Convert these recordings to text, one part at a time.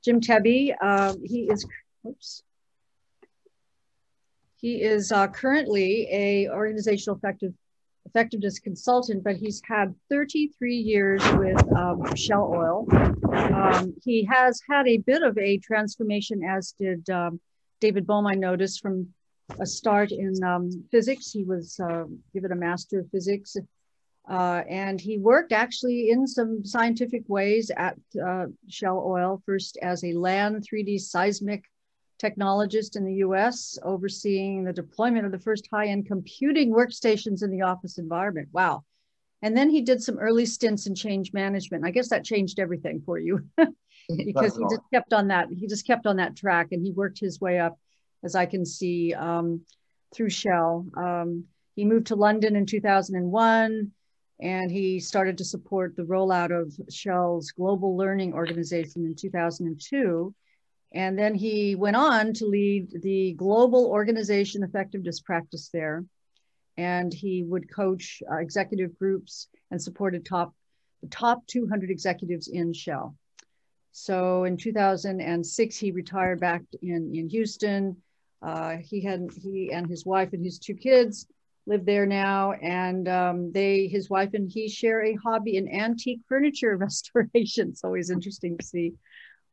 Jim Tebbe. He is currently a organizational effectiveness consultant, but he's had 33 years with Shell Oil. He has had a bit of a transformation, as did David Bohm, I noticed, from a start in physics. He was given a Master of Physics, and he worked actually in some scientific ways at Shell Oil, first as a land 3D seismic technologist in the US, overseeing the deployment of the first high-end computing workstations in the office environment. Wow. And then he did some early stints in change management. I guess that changed everything for you because he just kept on that track, and he worked his way up, as I can see, through Shell. He moved to London in 2001, and he started to support the rollout of Shell's global learning organization in 2002. And then he went on to lead the global organization effectiveness practice there. And he would coach executive groups and supported the top 200 executives in Shell. So in 2006, he retired back in Houston. He and his wife and his 2 kids live there now. And his wife and he share a hobby in antique furniture restoration. It's always interesting to see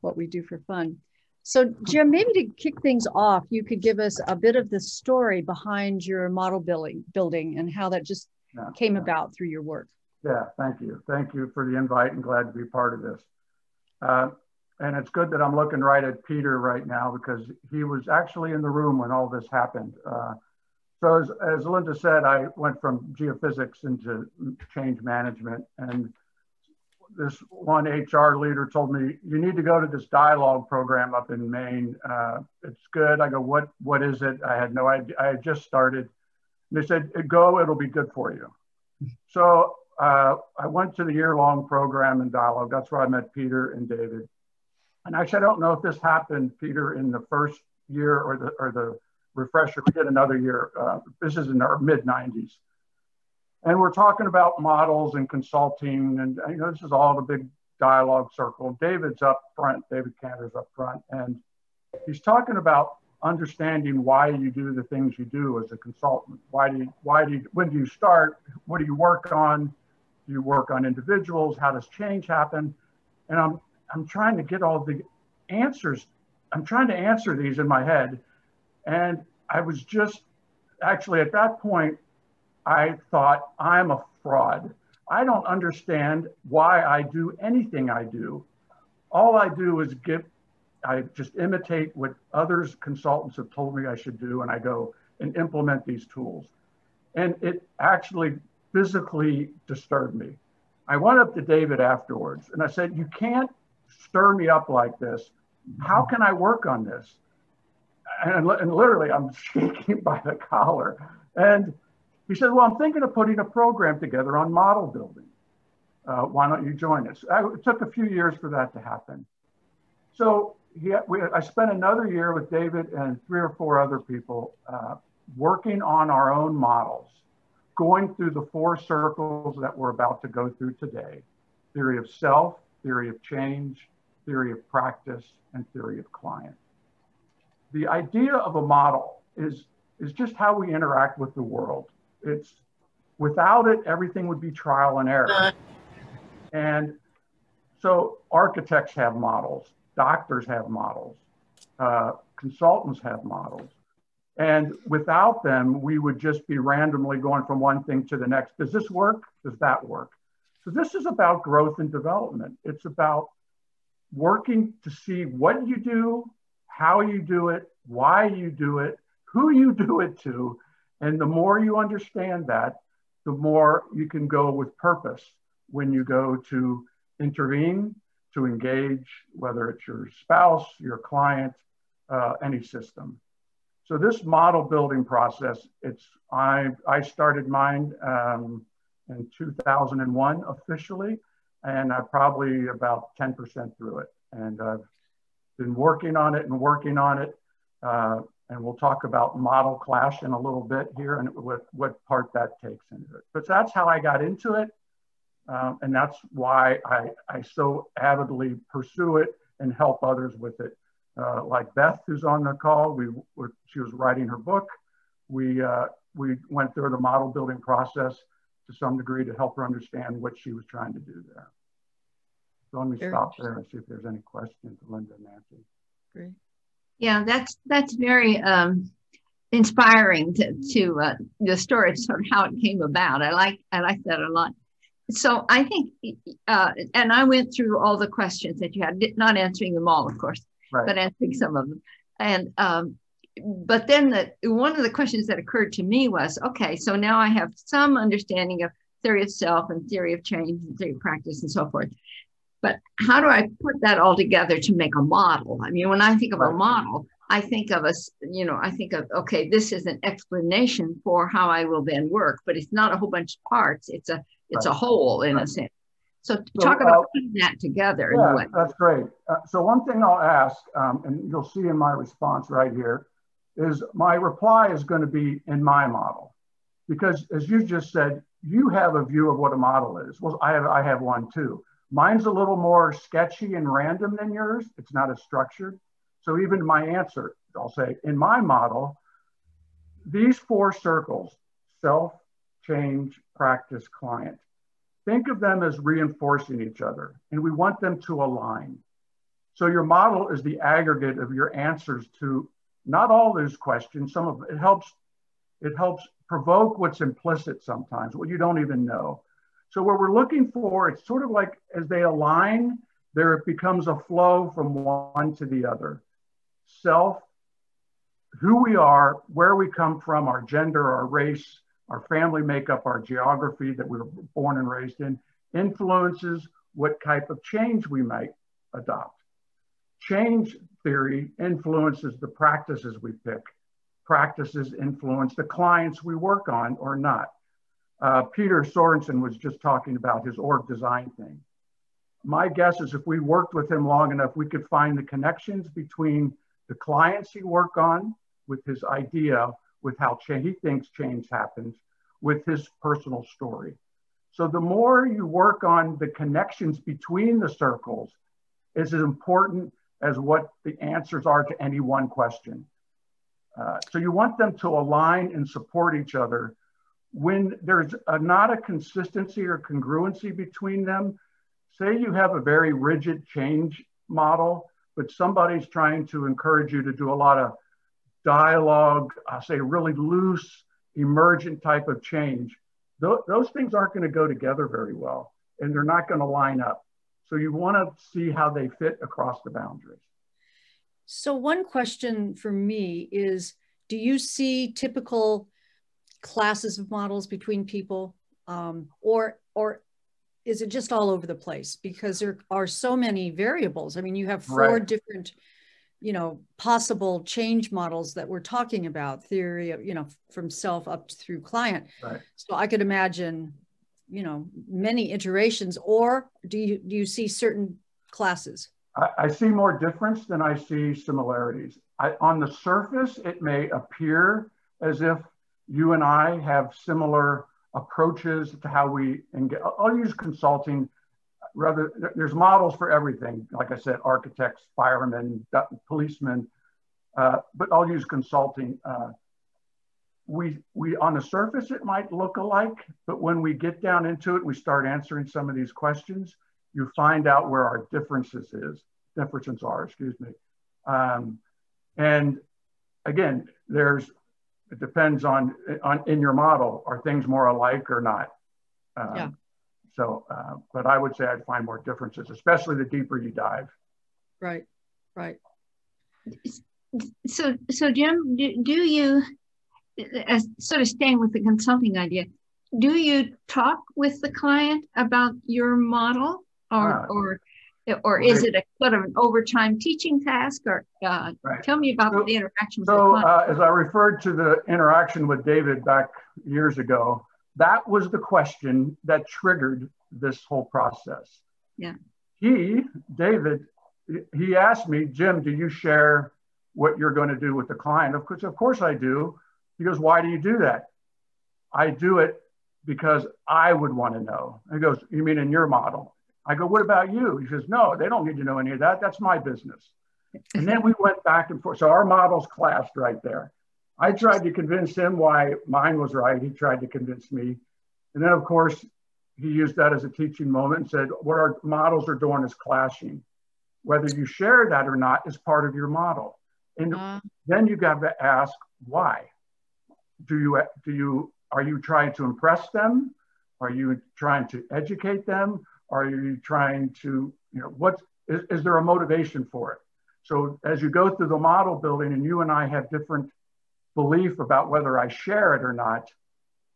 what we do for fun. So Jim, maybe to kick things off, you could give us a bit of the story behind your model building and how that just came about through your work. Yeah, thank you. Thank you for the invite, and glad to be part of this. And it's good that I'm looking right at Peter right now, because he was actually in the room when all this happened. So as Linda said, I went from geophysics into change management, and this one HR leader told me, you need to go to this dialogue program up in Maine. It's good. I go, what is it? I had no idea. I had just started. And they said, go, it'll be good for you. So I went to the year-long program in dialogue. That's where I met Peter and David. And actually, I don't know if this happened, Peter, in the first year or the refresher. We did another year. This is in our mid-90s. And we're talking about models and consulting, and this is all the big dialogue circle. David's up front, David Kantor's up front, and he's talking about understanding why you do the things you do as a consultant. When do you start? What do you work on? Do you work on individuals? How does change happen? And I'm trying to get all the answers. I'm trying to answer these in my head. And I was just, actually at that point, I thought, I'm a fraud. I don't understand why I do anything I do. All I do is I just imitate what others consultants have told me I should do, and I go and implement these tools. And it actually physically disturbed me. I went up to David afterwards and I said, you can't stir me up like this. How can I work on this? And literally I'm shaking by the collar. And he said, well, I'm thinking of putting a program together on model building. Why don't you join us? It took a few years for that to happen. So I spent another year with David and 3 or 4 other people working on our own models, going through the 4 circles that we're about to go through today: theory of self, theory of change, theory of practice, and theory of client. The idea of a model is just how we interact with the world. Without it, everything would be trial and error. And so architects have models, doctors have models, consultants have models. And without them, we would just be randomly going from one thing to the next. Does this work? Does that work? So this is about growth and development. It's about working to see what you do, how you do it, why you do it, who you do it to. And the more you understand that, the more you can go with purpose when you go to intervene, to engage, whether it's your spouse, your client, any system. So this model building process, I started mine in 2001 officially, and I'm probably about 10% through it. And I've been working on it and working on it. And we'll talk about model clash in a little bit here and what part that takes into it. But that's how I got into it. And that's why I so avidly pursue it and help others with it. Like Beth, who's on the call, she was writing her book. We went through the model building process to some degree to help her understand what she was trying to do there. So let me stop there and see if there's any questions, Linda and Nancy. Great. Yeah, that's very inspiring to the story, sort of how it came about. I like that a lot. So I think, and I went through all the questions that you had, not answering them all, of course, right, but answering some of them. And but then one of the questions that occurred to me was, okay, so now I have some understanding of theory of self and theory of change and theory of practice and so forth. But how do I put that all together to make a model? I mean, when I think of a model, I think of okay, this is an explanation for how I will then work, but it's not a whole bunch of parts. It's a whole in a sense. So talk about putting that together. Yeah, that's great. So one thing I'll ask, and you'll see in my response right here, is my reply is going to be in my model. Because as you just said, you have a view of what a model is. Well, I have one too. Mine's a little more sketchy and random than yours. It's not as structured. So even my answer, I'll say, in my model, these 4 circles, self, change, practice, client, think of them as reinforcing each other, and we want them to align. So your model is the aggregate of your answers to not all those questions. Some of it helps provoke what's implicit sometimes, what you don't even know. So what we're looking for, it's sort of like as they align, there it becomes a flow from one to the other. Self, who we are, where we come from, our gender, our race, our family makeup, our geography that we were born and raised in, influences what type of change we might adopt. Change theory influences the practices we pick. Practices influence the clients we work on or not. Peter Sorensen was just talking about his org design thing. My guess is if we worked with him long enough, we could find the connections between the clients he worked on with his idea, with how he thinks change happens, with his personal story. So the more you work on the connections between the circles is as important as what the answers are to any one question. So you want them to align and support each other. When there's not a consistency or congruency between them, say you have a very rigid change model, but somebody's trying to encourage you to do a lot of dialogue, say really loose, emergent type of change, those things aren't going to go together very well, and they're not going to line up. So you want to see how they fit across the boundaries. So one question for me is, do you see typical classes of models between people, or is it just all over the place? Because there are so many variables. I mean, you have 4 different, possible change models that we're talking about, theory of, from self up through client. Right. So I could imagine, many iterations, or do you see certain classes? I see more difference than I see similarities. On the surface, it may appear as if you and I have similar approaches to how we engage. I'll use consulting. There's models for everything. Like I said, architects, firemen, policemen, but I'll use consulting. We on the surface, it might look alike, but when we get down into it, we start answering some of these questions, you find out where our differences are, excuse me. And again, it depends on in your model, are things more alike or not? Yeah. So, but I would say I'd find more differences, especially the deeper you dive. Right, right. So Jim, do you, as sort of staying with the consulting idea, do you talk with the client about your model, or is it a sort of an overtime teaching task? Or tell me about the interaction with the client. As I referred to the interaction with David back years ago, that was the question that triggered this whole process. Yeah. David, he asked me, Jim, do you share what you're going to do with the client? Of course I do. He goes, why do you do that? I do it because I would want to know. He goes, you mean in your model? I go, what about you? He says, no, they don't need to know any of that. That's my business. And then we went back and forth. So our models clashed right there. I tried to convince him why mine was right. He tried to convince me. And then, of course, he used that as a teaching moment and said, what our models are doing is clashing. Whether you share that or not is part of your model. And then you got to ask, why? Are you trying to impress them? Are you trying to educate them? Are you trying to, is there a motivation for it? So as you go through the model building and you and I have different belief about whether I share it or not,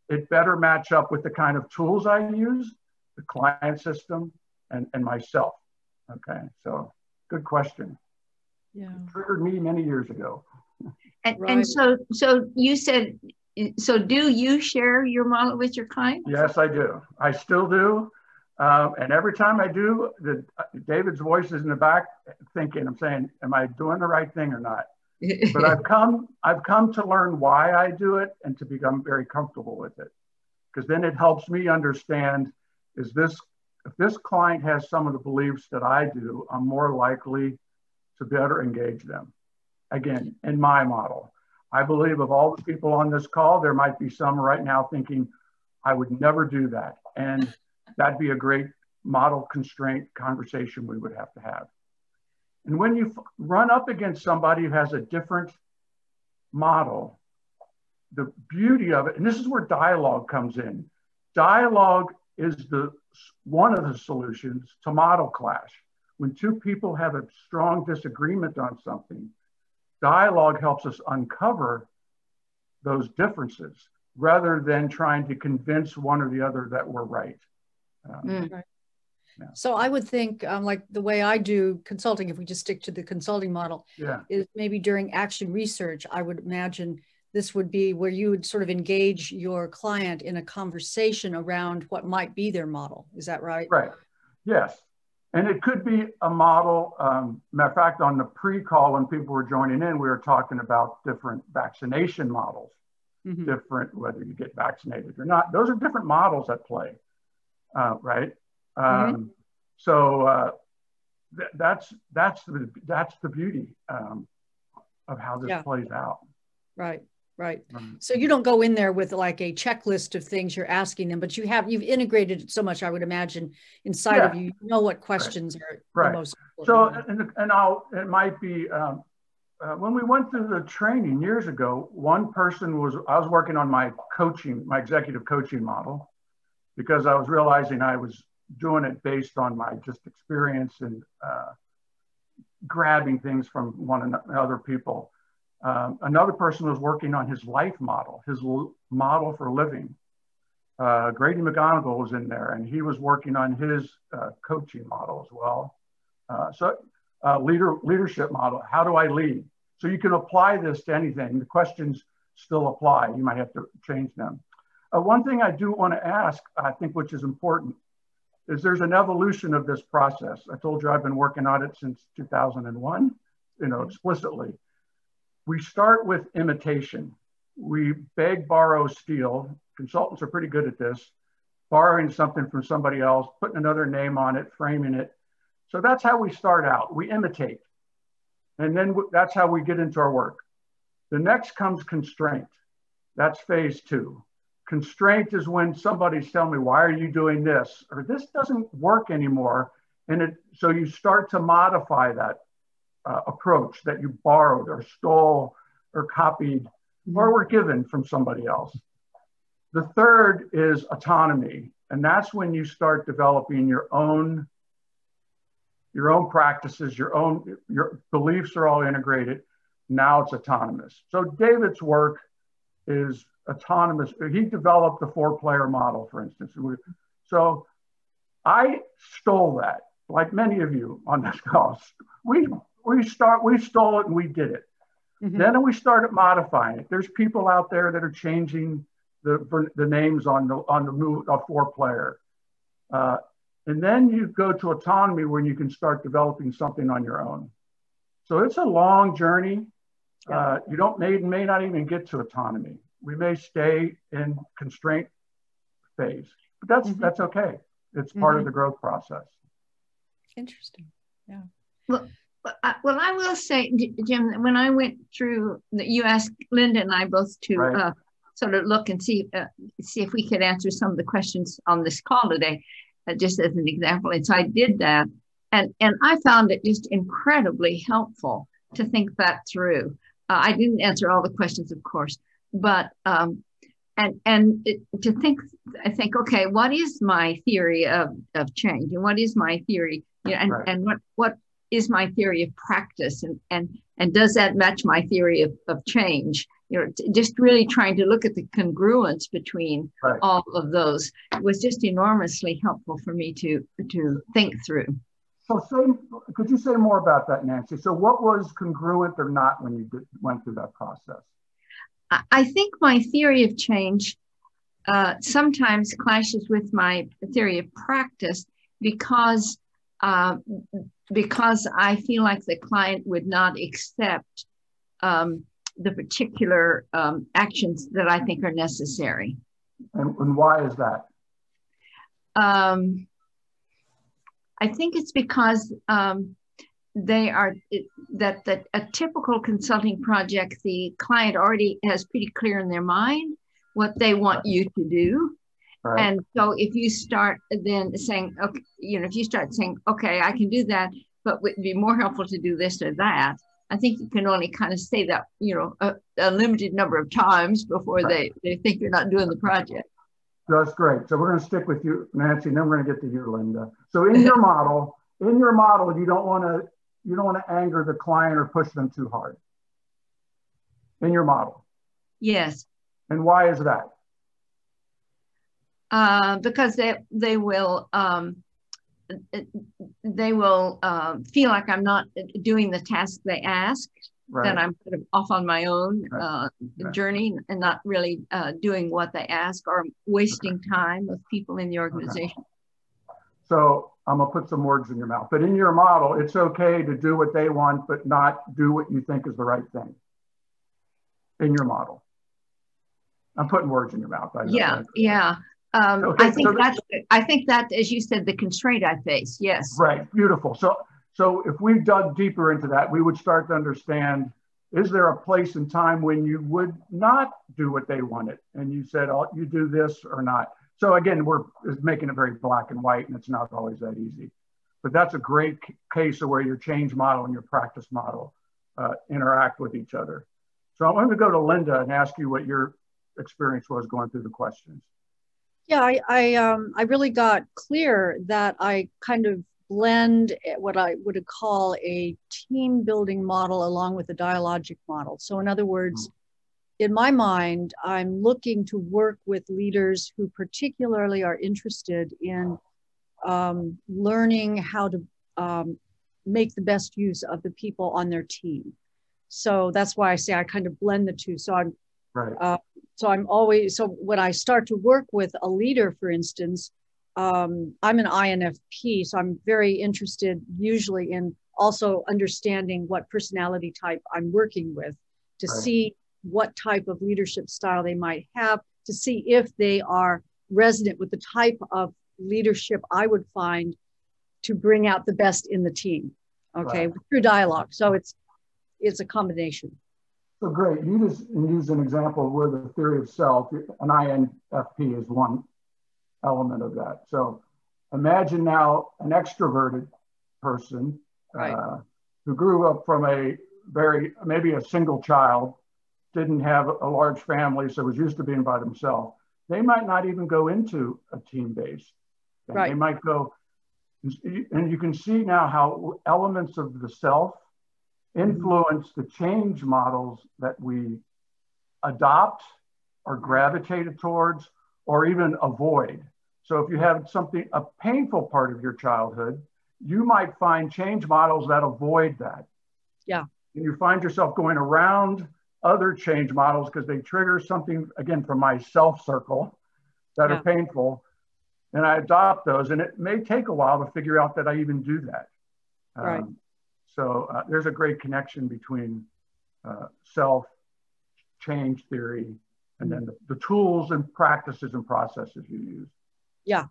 it better match up with the kind of tools I use, the client system, and myself. Okay, so good question. Yeah. It triggered me many years ago. And so you said, so do you share your model with your clients? Yes, I do. I still do. And every time I do, David's voice is in the back thinking, I'm saying, am I doing the right thing or not? But I've come to learn why I do it and to become very comfortable with it. Because then it helps me understand, if this client has some of the beliefs that I do, I'm more likely to better engage them. Again, in my model. I believe of all the people on this call, there might be some right now thinking, I would never do that. And that'd be a great model constraint conversation we would have to have. And when you run up against somebody who has a different model, the beauty of it, and this is where dialogue comes in. Dialogue is one of the solutions to model clash. When two people have a strong disagreement on something, dialogue helps us uncover those differences rather than trying to convince one or the other that we're right. Right. Yeah. So I would think like the way I do consulting, if we just stick to the consulting model, is maybe during action research, I would imagine this would be where you would sort of engage your client in a conversation around what might be their model. Is that right? Right. Yes. And it could be a model. Matter of fact, on the pre-call, when people were joining in, we were talking about different vaccination models, different, whether you get vaccinated or not. Those are different models at play, right? So that's the beauty of how this plays out. Right. Right. So you don't go in there with like a checklist of things you're asking them, but you've integrated it so much, I would imagine, inside of you, you know what questions are the most important. So, it might be, when we went through the training years ago, one person I was working on my executive coaching model, because I was realizing I was doing it based on my just experience and grabbing things from one another people. Another person was working on his life model, his model for living. Grady McGonigal was in there, and he was working on his coaching model as well. Leadership model, how do I lead? So you can apply this to anything. The questions still apply. You might have to change them. One thing I do want to ask, I think, which is important, is there's an evolution of this process. I told you I've been working on it since 2001, explicitly. We start with imitation. We beg, borrow, steal. Consultants are pretty good at this. Borrowing something from somebody else, putting another name on it, framing it. So that's how we start out. We imitate. And then that's how we get into our work. The next comes constraint. That's phase 2. Constraint is when somebody's telling me, why are you doing this? Or this doesn't work anymore. And so you start to modify that approach that you borrowed or stole or copied or were given from somebody else. The third is autonomy. And that's when you start developing your own practices, your beliefs are all integrated. Now it's autonomous. So David's work is autonomous. He developed the 4-player model, for instance. So I stole that, like many of you on this call. We stole it and we did it. Then we started modifying it. There's people out there that are changing the names on the 4-player. And then you go to autonomy when you can start developing something on your own. So it's a long journey. You may not even get to autonomy. We may stay in constraint phase, but that's okay. It's part of the growth process. Interesting. Yeah. Well, I will say, Jim, when I went through, you asked Linda and I both to sort of look and see if we could answer some of the questions on this call today, just as an example. And so I did that, and I found it just incredibly helpful to think that through. I didn't answer all the questions, of course, but to think, I think, okay, what is my theory of change, and what is my theory, and what is my theory of practice, and does that match my theory of change? Just really trying to look at the congruence between all of those was just enormously helpful for me to think through. So could you say more about that, Nancy? So what was congruent or not when you went through that process? I think my theory of change sometimes clashes with my theory of practice because I feel like the client would not accept the particular actions that I think are necessary. And why is that? I think it's because that a typical consulting project, the client already has pretty clear in their mind what they want you to do. Right. And so if you start then saying, okay, if you start saying, okay, I can do that, but it would be more helpful to do this or that, I think you can only kind of say that, a limited number of times before they think you're not doing the project. That's great. So we're going to stick with you, Nancy, and then we're going to get to you, Linda. So in your model, you don't want to anger the client or push them too hard. In your model. Yes. And why is that? Because they will feel like I'm not doing the task they ask, that I'm sort of off on my own journey and not really doing what they ask, or wasting time with people in the organization. So I'm gonna put some words in your mouth, but in your model, it's okay to do what they want, but not do what you think is the right thing. In your model. I'm putting words in your mouth. Yeah. I think that, as you said, the constraint I face. Yes. Right. Beautiful. So if we dug deeper into that, we would start to understand, is there a place and time when you would not do what they wanted? And you said, oh, you do this or not. So again, we're making it very black and white, and it's not always that easy. But that's a great case of where your change model and your practice model interact with each other. So I want to go to Linda and ask you what your experience was going through the questions. Yeah, I really got clear that I kind of blend what I would call a team building model along with a dialogic model. So in other words, in my mind, I'm looking to work with leaders who particularly are interested in learning how to make the best use of the people on their team. So that's why I say I kind of blend the two. So I'm so when I start to work with a leader, for instance, I'm an INFP, so I'm very interested usually in also understanding what personality type I'm working with to see what type of leadership style they might have, to see if they are resonant with the type of leadership I would find to bring out the best in the team, through dialogue. So it's a combination. So great. You just used an example where the theory of self, an INFP is one element of that. So imagine now an extroverted person who grew up from maybe a single child, didn't have a large family, so was used to being by themselves. They might not even go into a team base. They might go, and you can see now how elements of the self influence the change models that we adopt or gravitated towards or even avoid. So if you have a painful part of your childhood, you might find change models that avoid that. Yeah. And you find yourself going around other change models because they trigger something, again, from my self circle that are painful. And I adopt those, and it may take a while to figure out that I even do that. So there's a great connection between self, change theory, and then the tools and practices and processes you use. Yeah.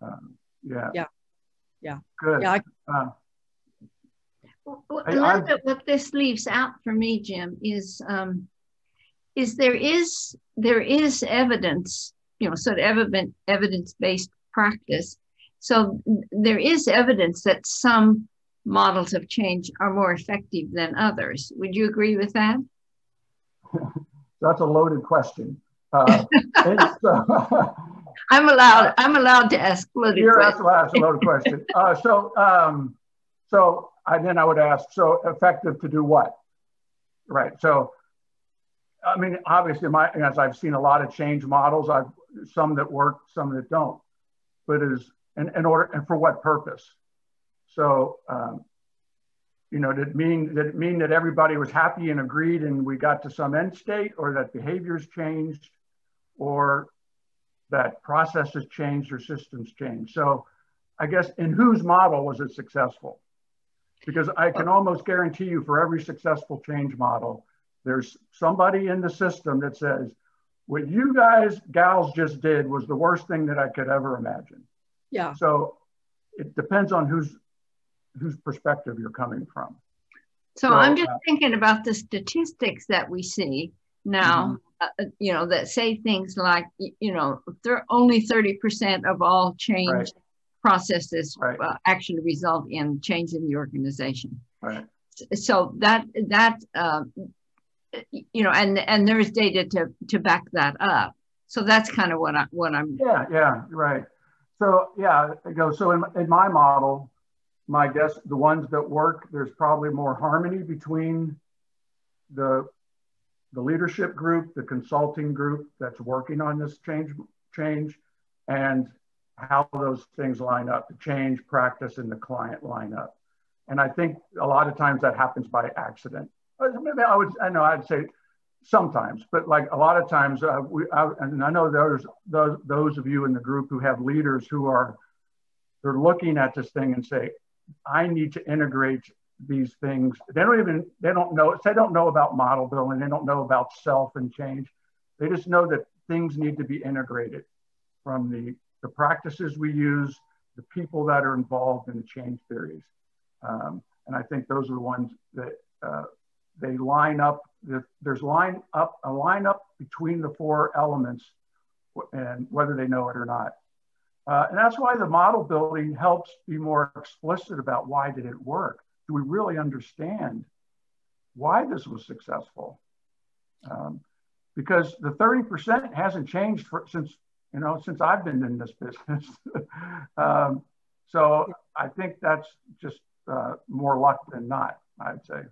Good. Yeah, A little bit what this leaves out for me, Jim, is there is evidence, sort of evidence-based practice. So there is evidence that some models of change are more effective than others. Would you agree with that? That's a loaded question. I'm allowed to ask loaded questions. That's a loaded question. So I would ask, so effective to do what? Right. So, I mean, obviously, as I've seen a lot of change models, some that work, some that don't. But in order, and for what purpose? So, did it mean that everybody was happy and agreed and we got to some end state, or that behaviors changed, or that processes changed or systems changed? So I guess in whose model was it successful? Because I can almost guarantee you for every successful change model, there's somebody in the system that says, what you gals just did was the worst thing that I could ever imagine. Yeah. So it depends on whose perspective you're coming from. So I'm just thinking about the statistics that we see now, that say things like, only 30% of all change processes actually result in change in the organization. Right. So that and there's data to back that up. So that's kind of what I'm. Yeah, right. So so in my model, my guess, the ones that work, there's probably more harmony between the leadership group, the consulting group that's working on this change, and how those things line up, the change, practice, and the client line up. And I think a lot of times that happens by accident. Maybe I'd say sometimes, but like a lot of times, and I know there's those of you in the group who have leaders they're looking at this thing and say, I need to integrate these things. They don't know about model building. They don't know about self and change. They just know that things need to be integrated from the practices we use, the people that are involved in the change theories. And I think those are the ones that they line up. There's a lineup between the four elements, and whether they know it or not. And that's why the model building helps be more explicit about why did it work. Do we really understand why this was successful? Because the 30% hasn't changed since I've been in this business. So I think that's just more luck than not, I'd say.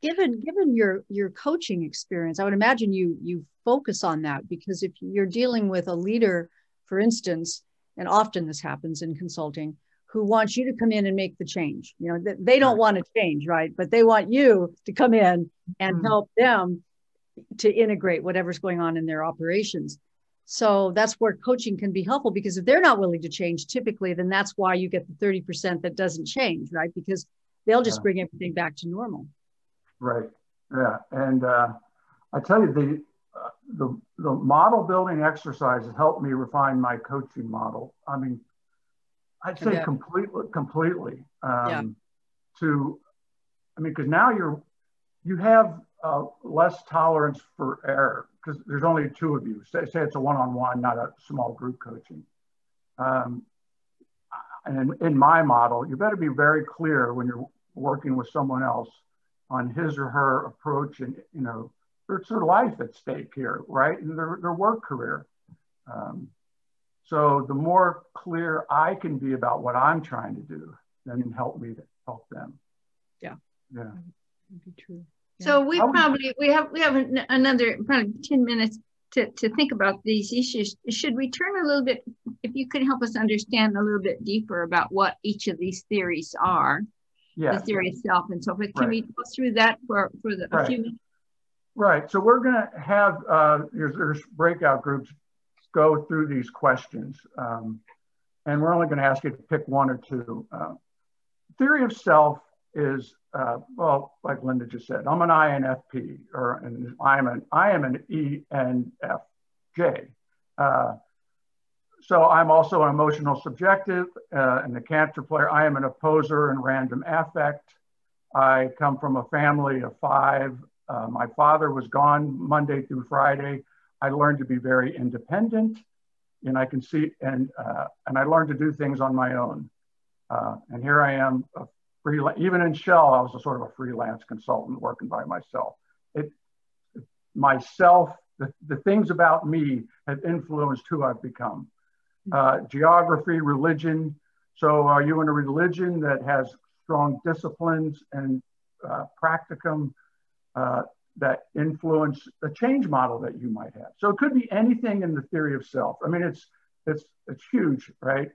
Given your coaching experience, I would imagine you focus on that, because if you're dealing with a leader, for instance, and often this happens in consulting, who wants you to come in and make the change. They don't want to change, right? But they want you to come in and help them to integrate whatever's going on in their operations. So that's where coaching can be helpful, because if they're not willing to change, typically, then that's why you get the 30% that doesn't change, right? Because they'll just bring everything back to normal. Right. Yeah. And I tell you, the model building exercises helped me refine my coaching model. I mean, I'd say completely. Because now you have less tolerance for error, because there's only two of you. Say it's a one-on-one, not a small group coaching. And in my model, you better be very clear when you're working with someone else on his or her approach, and there's their life at stake here, right? And their work career. So the more clear I can be about what I'm trying to do, then help me to help them. Yeah. That would be true. Yeah. So we have another probably 10 minutes to think about these issues. Should we turn a little bit, if you could help us understand a little bit deeper about what each of these theories are, the theory of self and so forth. Can we go through that for a few minutes? Right. So we're going to have there's breakout groups go through these questions, and we're only going to ask you to pick one or two. Theory of self is like Linda just said, I'm an INFP, and I am an ENFJ. So I'm also an emotional subjective and the Kantor player. I am an opposer and random affect. I come from a family of 5. My father was gone Monday through Friday. I learned to be very independent, and I can see, and I learned to do things on my own. And here I am, even in Shell, I was a sort of a freelance consultant working by myself. The things about me have influenced who I've become. Geography, religion. So are you in a religion that has strong disciplines and practicum that influence the change model that you might have? So it could be anything in the theory of self. I mean, it's huge, right?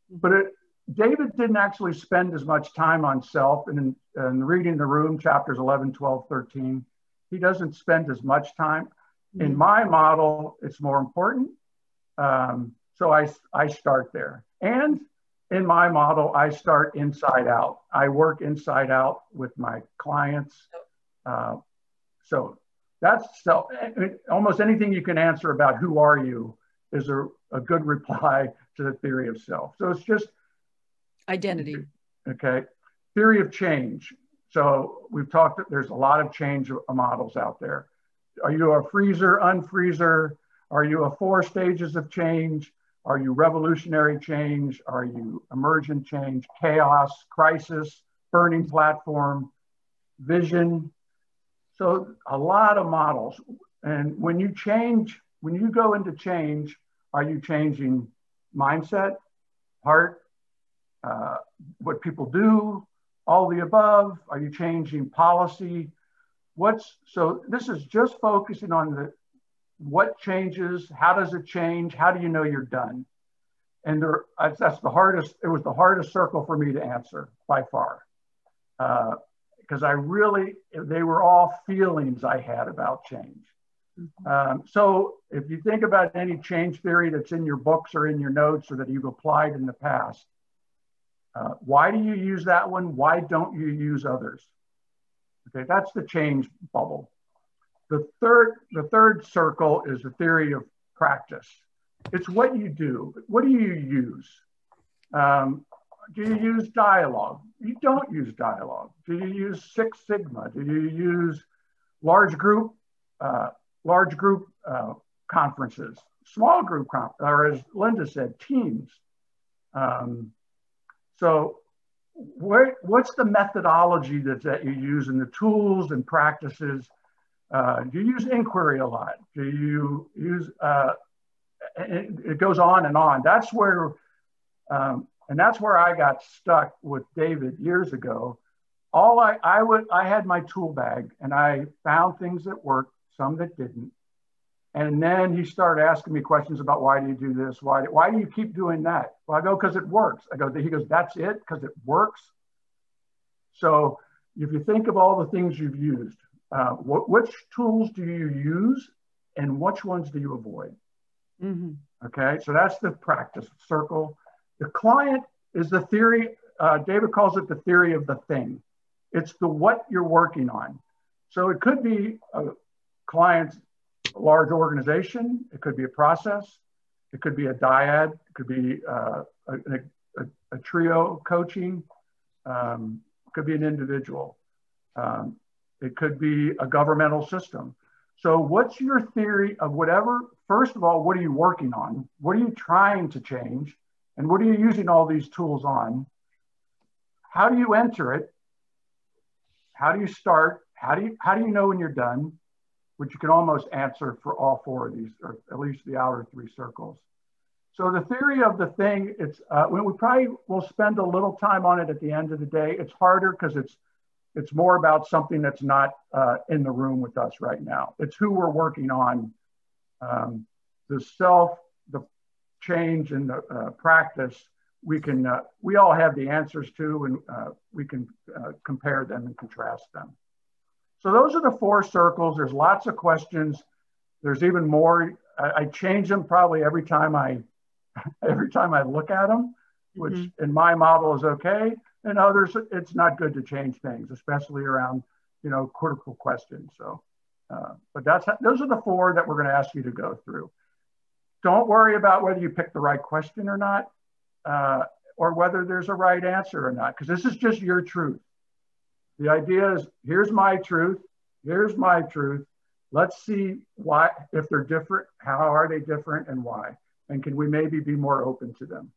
But David didn't actually spend as much time on self, and in reading the room, chapters 11, 12, 13, he doesn't spend as much time. In my model, it's more important. So I start there. And in my model, I start inside out. I work inside out with my clients. So that's almost anything you can answer about who are you is a good reply to the theory of self. So it's just identity. Okay. Theory of change. So we've talked, there's a lot of change models out there. Are you a freezer, unfreezer? Are you a 4 stages of change? Are you revolutionary change? Are you emergent change, chaos, crisis, burning platform, vision? So a lot of models. And when you go into change, are you changing mindset, heart, what people do, all the above? Are you changing policy? So this is just focusing on what changes, how does it change, how do you know you're done? And that's the hardest, it was the hardest circle for me to answer by far. Because they were all feelings I had about change. So if you think about any change theory that's in your books or in your notes or that you've applied in the past, why do you use that one? Why don't you use others? Okay, that's the change bubble. The third circle is the theory of practice. It's what you do. What do you use? Do you use dialogue? You don't use dialogue. Do you use Six Sigma? Do you use large group conferences, small group, or as Linda said, teams? So what's the methodology that you use in the tools and practices? Do you use inquiry a lot? Do you use, it goes on and on. That's where I got stuck with David years ago. I had my tool bag and I found things that worked, some that didn't. And then he started asking me questions about why do you do this? Why do you keep doing that? Well, I go, because it works. He goes, that's it, because it works. So if you think of all the things you've used, which tools do you use and which ones do you avoid? Okay, so that's the practice circle. The client is the theory, David calls it the theory of the thing. It's the what you're working on. So it could be a client's large organization, it could be a process, it could be a dyad, it could be a trio coaching, it could be an individual, it could be a governmental system. So what's your theory of whatever? First of all, what are you working on? What are you trying to change? And what are you using all these tools on? How do you enter it? How do you start? How do you know when you're done? Which you can almost answer for all 4 of these, or at least the outer 3 circles. So the theory of the thing, we probably will spend a little time on it at the end of the day. It's harder because it's more about something that's not in the room with us right now. It's who we're working on. The self, the change, and the practice, we all have the answers to, and we can compare them and contrast them. So those are the 4 circles. There's lots of questions. There's even more. I change them probably every time I look at them, which in my model is okay. In others, it's not good to change things, especially around, critical questions. So, but those are the 4 that we're going to ask you to go through. Don't worry about whether you pick the right question or not, or whether there's a right answer or not, because this is just your truth. The idea is, here's my truth. Here's my truth. Let's see why, if they're different, how are they different and why? And can we maybe be more open to them?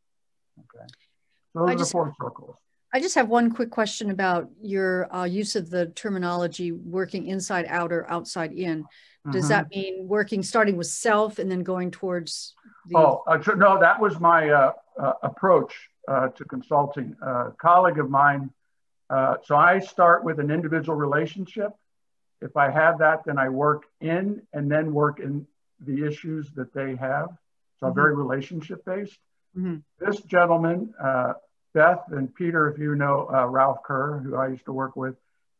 Okay. So those are the 4 circles. I just have one quick question about your use of the terminology working inside out or outside in. Does that mean working, starting with self and then going towards the... No, that was my approach to consulting. A colleague of mine, so I start with an individual relationship. If I have that, then I work in and then work in the issues that they have. So I'm very relationship based. This gentleman, Beth and Peter, if you know Ralph Kerr, who I used to work with,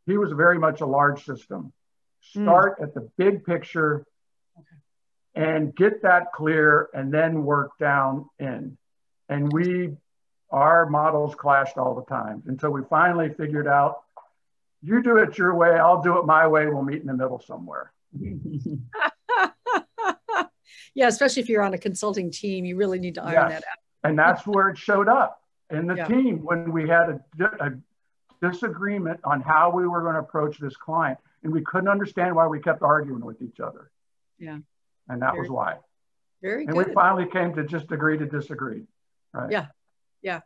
he was very much a large system. Start at the big picture and get that clear and then work down in. And our models clashed all the time until we finally figured out, you do it your way, I'll do it my way, we'll meet in the middle somewhere. Yeah, especially if you're on a consulting team, you really need to iron that out. And that's where it showed up in the team when we had a disagreement on how we were going to approach this client. And we couldn't understand why we kept arguing with each other. Yeah. And that was why. Very good. And we finally came to just agree to disagree. Right. Yeah.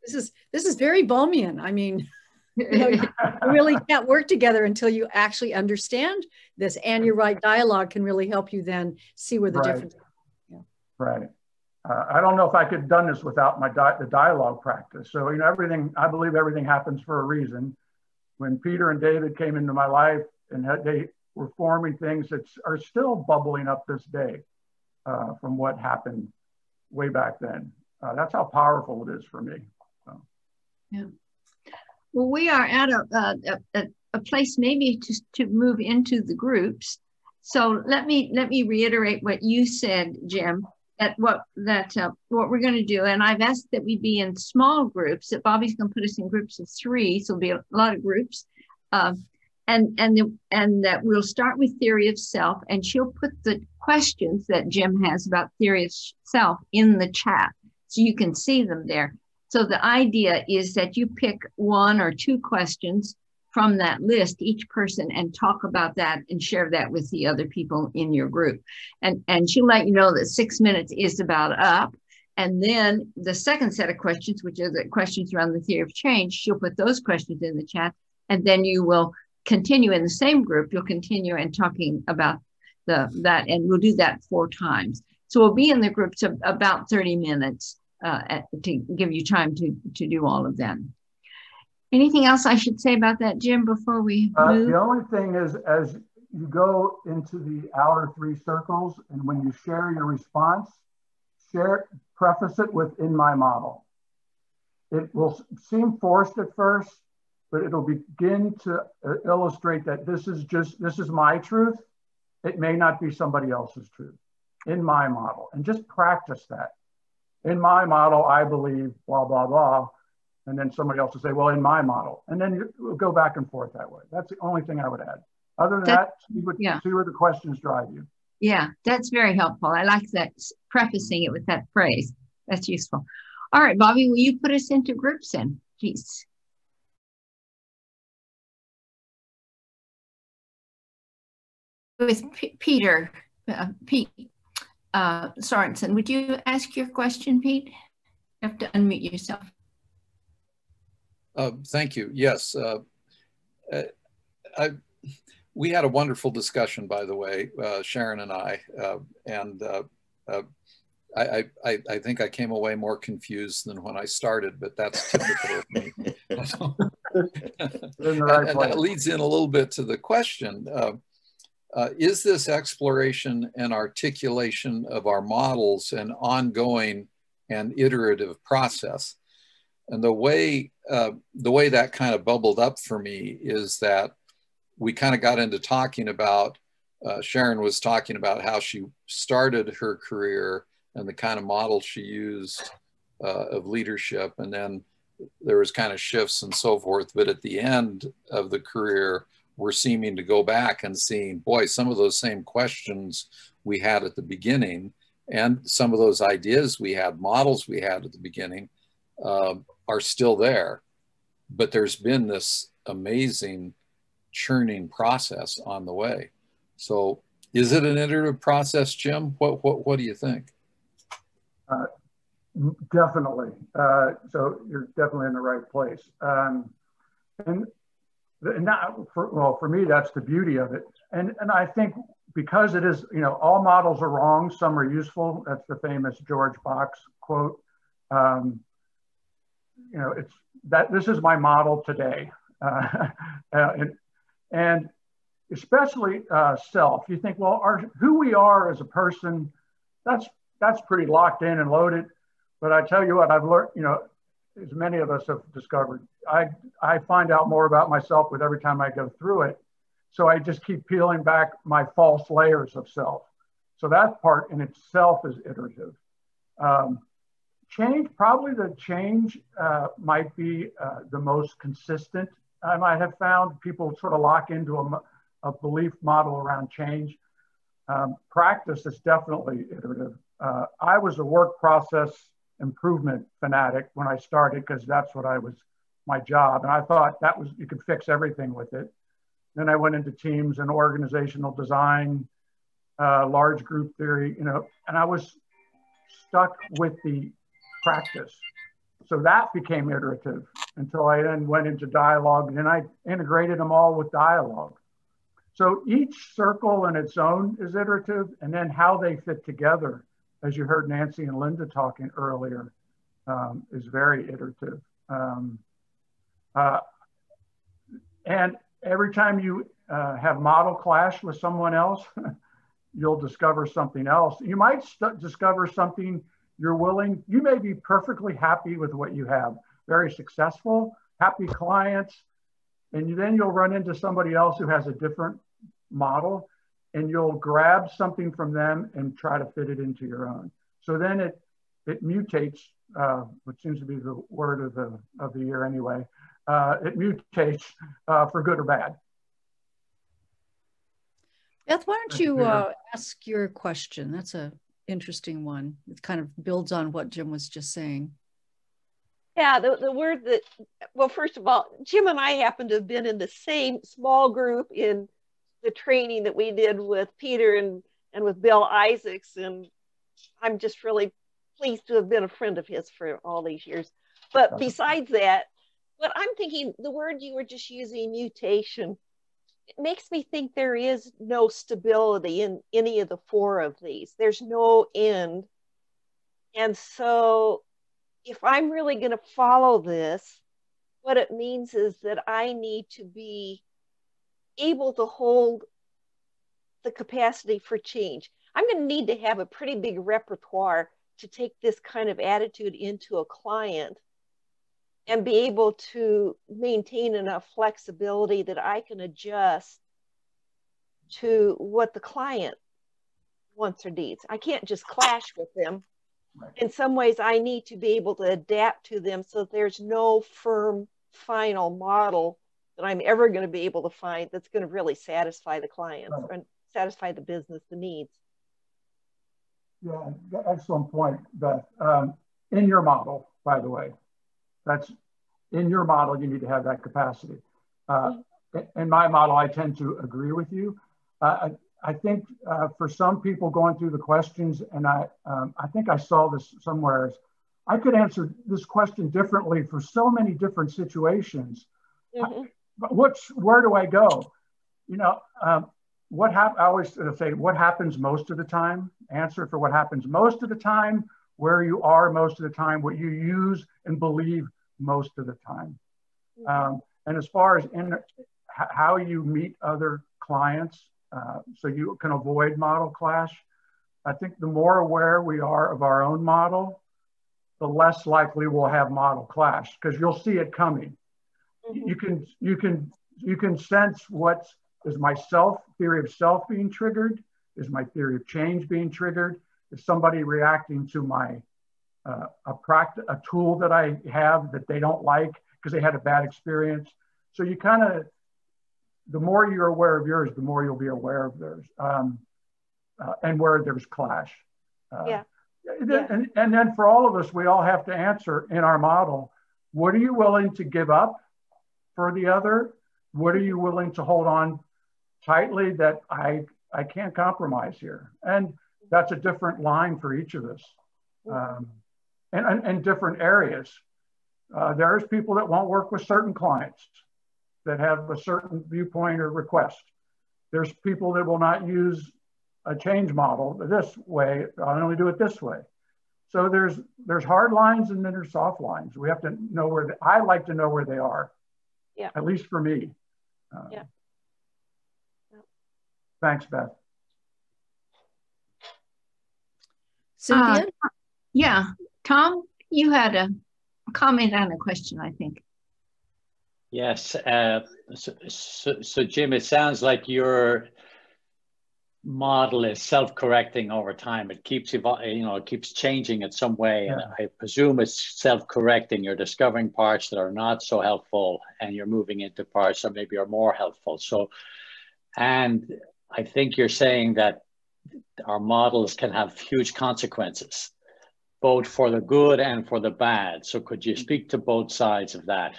This is very Bowmian. I mean, you really can't work together until you actually understand this, and your right dialogue can really help you then see where the difference is. Yeah. Right. I don't know if I could have done this without the dialogue practice. So, I believe everything happens for a reason. When Peter and David came into my life and they were forming things that are still bubbling up this day from what happened way back then. That's how powerful it is for me. So. Yeah. Well, we are at a place maybe to move into the groups. So let me reiterate what you said, Jim, what we're going to do. And I've asked that we be in small groups, that Bobby's going to put us in groups of 3. So it'll be a lot of groups. And that we'll start with theory of self, and she'll put the questions that Jim has about theory of self in the chat so you can see them there. So the idea is that you pick 1 or 2 questions from that list, each person, and talk about that and share that with the other people in your group. And she'll let you know that 6 minutes is about up. And then the second set of questions, which are the questions around the theory of change, she'll put those questions in the chat, and then you will continue in the same group. You'll continue and talking about that, and we'll do that 4 times. So we'll be in the groups of about 30 minutes to give you time to do all of them. Anything else I should say about that, Jim, before we move? The only thing is, as you go into the outer 3 circles, and when you share your response, preface it with "in my model." It will seem forced at first, but it'll begin to illustrate that this is my truth. It may not be somebody else's truth. In my model, and just practice that. In my model, I believe blah, blah, blah. And then somebody else will say, well, in my model. And then we'll go back and forth that way. That's the only thing I would add. Other than that, see where the questions drive you. Yeah, that's very helpful. I like that, prefacing it with that phrase. That's useful. All right, Bobby, will you put us into groups then, please? With Peter, Pete Sorensen, would you ask your question, Pete? You have to unmute yourself. Thank you. Yes. We had a wonderful discussion, by the way, Sharon and I, and I think I came away more confused than when I started, but that's typical of me. And that leads in a little bit to the question. Is this exploration and articulation of our models an ongoing and iterative process? And the way that kind of bubbled up for me is that we kind of got into talking about, Sharon was talking about how she started her career and the kind of model she used of leadership. And then there was kind of shifts and so forth. But at the end of the career, we're seeming to go back and seeing, boy, some of those same questions we had at the beginning and some of those ideas we had, models we had at the beginning are still there. but there's been this amazing churning process on the way. So is it an iterative process, Jim? What do you think? Definitely. So you're definitely in the right place. And for me, that's the beauty of it. And I think because it is, you know, all models are wrong, some are useful. That's the famous George Box quote. You know, it's that this is my model today. And especially self. You think, well, who we are as a person, that's pretty locked in and loaded. But I tell you what, I've learned, you know, as many of us have discovered, I find out more about myself with every time I go through it. So I just keep peeling back my false layers of self. So that part in itself is iterative. Probably the change might be the most consistent. I might have found people sort of lock into a belief model around change. Practice is definitely iterative. I was a work process improvement fanatic when I started because that's what my job. And I thought you could fix everything with it. Then I went into teams and organizational design, large group theory, you know, and I was stuck with the practice. So that became iterative until I then went into dialogue, and I integrated them all with dialogue. So each circle in its own is iterative, and then how they fit together, as you heard Nancy and Linda talking earlier, is very iterative. And every time you have model clash with someone else, you'll discover something else. You might discover something you may be perfectly happy with what you have, very successful, happy clients, and then you'll run into somebody else who has a different model, and you'll grab something from them and try to fit it into your own. So then it mutates, which seems to be the word of the year anyway. It mutates for good or bad. Beth, why don't you ask your question? That's an interesting one. It kind of builds on what Jim was just saying. Yeah, the word that, well, first of all, Jim and I happen to have been in the same small group in the training that we did with Peter and with Bill Isaacs. And I'm just really pleased to have been a friend of his for all these years. But besides that, what I'm thinking, the word you were just using, mutation, it makes me think there is no stability in any of the four of these. There's no end. And so if I'm really going to follow this, what it means is that I need to be able to hold the capacity for change. I'm going to need to have a pretty big repertoire to take this kind of attitude into a client and be able to maintain enough flexibility that I can adjust to what the client wants or needs. I can't just clash with them. Right. In some ways, I need to be able to adapt to them so that there's no firm final model that I'm ever going to be able to find that's going to really satisfy the client and satisfy the business, the needs. Yeah, excellent point, Beth. In your model, by the way, that's in your model, you need to have that capacity. In my model, I tend to agree with you. I think for some people going through the questions, and I think I saw this somewhere, I could answer this question differently for so many different situations. Mm-hmm. Where do I go? You know, I always say, what happens most of the time? Answer for what happens most of the time, where you are most of the time, what you use and believe most of the time. And as far as how you meet other clients, so you can avoid model clash, I think the more aware we are of our own model, the less likely we'll have model clash, because you'll see it coming. Mm-hmm. You can sense is my theory of self being triggered? Is my theory of change being triggered? Is somebody reacting to my a tool that I have that they don't like because they had a bad experience? So you kind of, the more you're aware of yours, the more you'll be aware of theirs, and where there's clash. And then for all of us, we all have to answer in our model, what are you willing to give up for the other? What are you willing to hold on tightly that I can't compromise here? And that's a different line for each of us, and different areas. There's people that won't work with certain clients that have a certain viewpoint or request. There's people that will not use a change model this way. I only do it this way. So there's hard lines and then there's soft lines. We have to know where I like to know where they are. Yeah. At least for me. Yeah. Thanks, Beth. Cynthia? Yeah, Tom, you had a comment on a question, I think. Yes. So Jim, it sounds like your model is self-correcting over time. It keeps it keeps changing in some way, and I presume it's self-correcting. You're discovering parts that are not so helpful, and you're moving into parts that maybe are more helpful. So, and I think you're saying that our models can have huge consequences, both for the good and for the bad. So could you speak to both sides of that?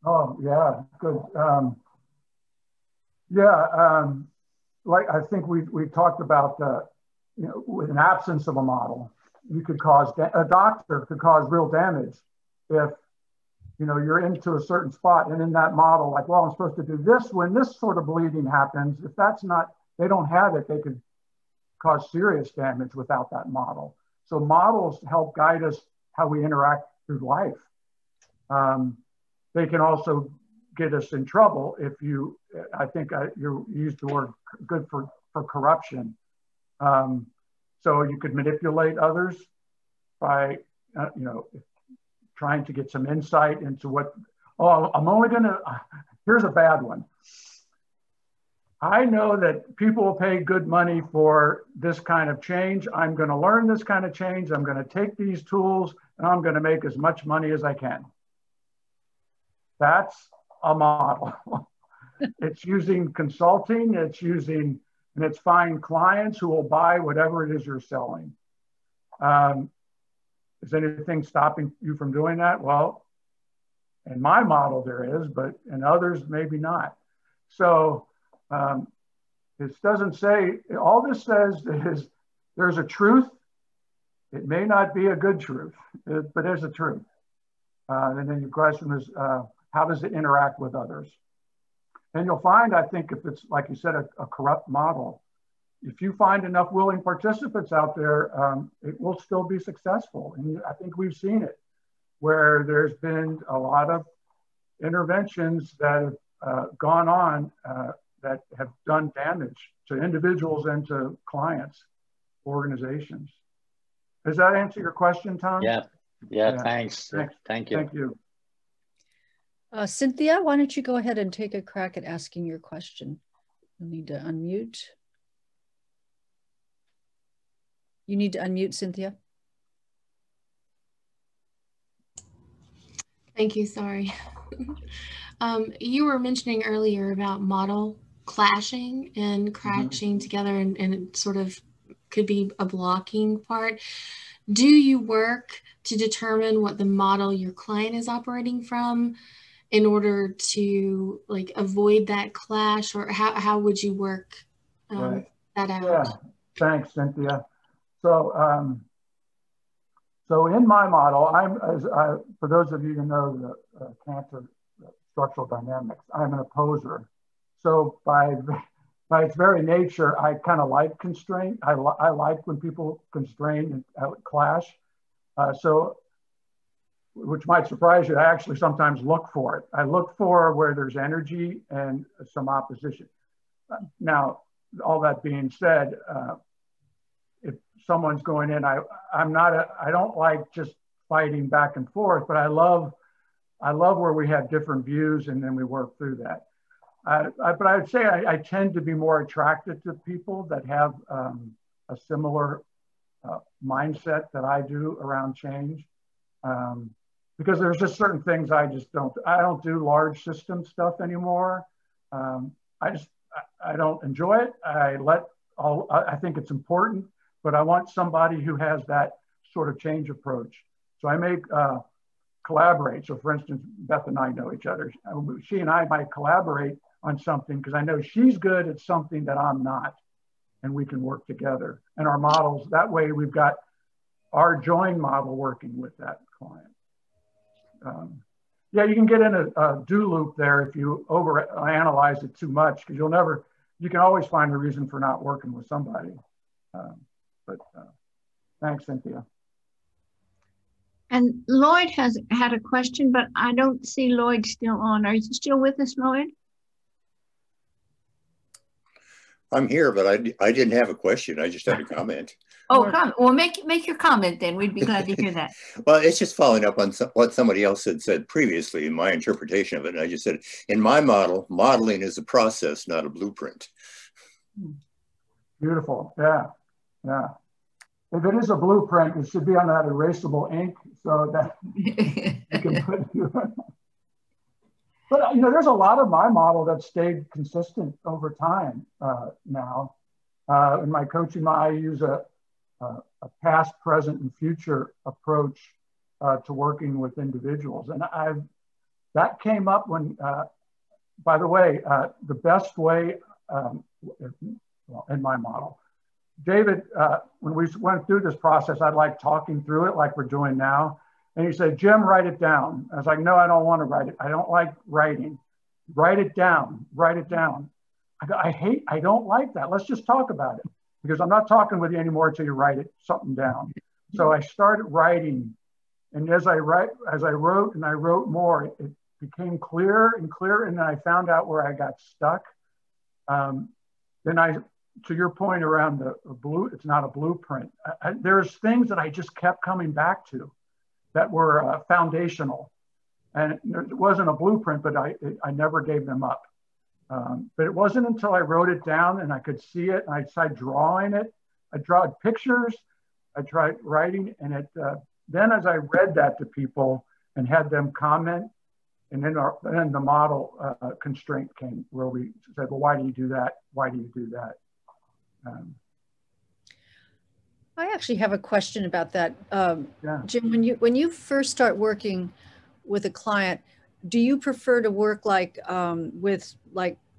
Oh, yeah, good. Like I think we talked about, with an absence of a model, you could cause, a doctor could cause real damage if, you're into a certain spot and in that model, like, well, I'm supposed to do this when this sort of bleeding happens. If that's not, they don't have it, they could cause serious damage without that model. So models help guide us how we interact through life. They can also get us in trouble if you, I think you used the word good for corruption. So you could manipulate others by, trying to get some insight into what, I'm only gonna, here's a bad one. I know that people will pay good money for this kind of change. I'm gonna learn this kind of change. I'm gonna take these tools and I'm gonna make as much money as I can. That's a model. It's using consulting, and it's finding clients who will buy whatever it is you're selling. Is anything stopping you from doing that? Well, in my model there is, but in others, maybe not. So this doesn't say, all this says is there's a truth. It may not be a good truth, but there's a truth. And then your question is, how does it interact with others? And you'll find, I think, if it's, like you said, a corrupt model, if you find enough willing participants out there, it will still be successful. And I think we've seen it, where there's been a lot of interventions that have gone on that have done damage to individuals and to clients, organizations. Does that answer your question, Tom? Yeah. Thanks. Thank you. Thank you. Cynthia, why don't you go ahead and take a crack at asking your question? You'll need to unmute. You need to unmute, Cynthia. Thank you, sorry. You were mentioning earlier about model clashing and crashing together, and it sort of could be a blocking part. Do you work to determine what the model your client is operating from in order to avoid that clash, or how would you work that out? Yeah, thanks, Cynthia. So, so in my model, for those of you who know the Kantor structural dynamics, I'm an opposer. So by its very nature, I kind of like constraint. I like when people constrain and clash. So, which might surprise you, I actually sometimes look for it. I look for where there's energy and some opposition. Now, all that being said, if someone's going in, I don't like just fighting back and forth, but I love where we have different views and then we work through that. But I would say I tend to be more attracted to people that have a similar mindset that I do around change. Because there's just certain things I don't do large system stuff anymore. I don't enjoy it. I think it's important, but I want somebody who has that sort of change approach. So I make collaborate. So for instance, Beth and I know each other. She and I might collaborate on something because I know she's good at something that I'm not, and we can work together. And our models, that way we've got our join model working with that client. Yeah, you can get in a do loop there if you overanalyze it too much, because you can always find a reason for not working with somebody. Thanks, Cynthia. And Lloyd has had a question, but I don't see Lloyd still on. Are you still with us, Lloyd? I'm here, but I didn't have a question. I just had a comment. Oh, well, make your comment then. We'd be glad to hear that. Well, it's just following up on what somebody else had said previously in my interpretation of it. And I just said, in my model, modeling is a process, not a blueprint. Beautiful. Yeah. Yeah. If it is a blueprint, it should be on that erasable ink so that you can put it. But there's a lot of my model that stayed consistent over time now. In my coaching, I use a past, present, and future approach to working with individuals. And that came up when, by the way, the best way, in my model, David, when we went through this process, I like talking through it like we're doing now. And he said, Jim, write it down. I was like, no, I don't want to write it. I don't like writing. Write it down, write it down. I don't like that. Let's just talk about it, because I'm not talking with you anymore until you write something down. So I started writing. And as I wrote and I wrote more, it became clearer and clearer. And then I found out where I got stuck. Then to your point around it's not a blueprint. There's things that I just kept coming back to that were foundational, and it wasn't a blueprint, but I never gave them up. But it wasn't until I wrote it down and I could see it, and I started drawing it. I drew pictures, I tried writing, and then as I read that to people and had them comment, and then the model constraint came, where we said, well, why do you do that? Why do you do that? I actually have a question about that. Yeah. Jim, when you first start working with a client, do you prefer to work with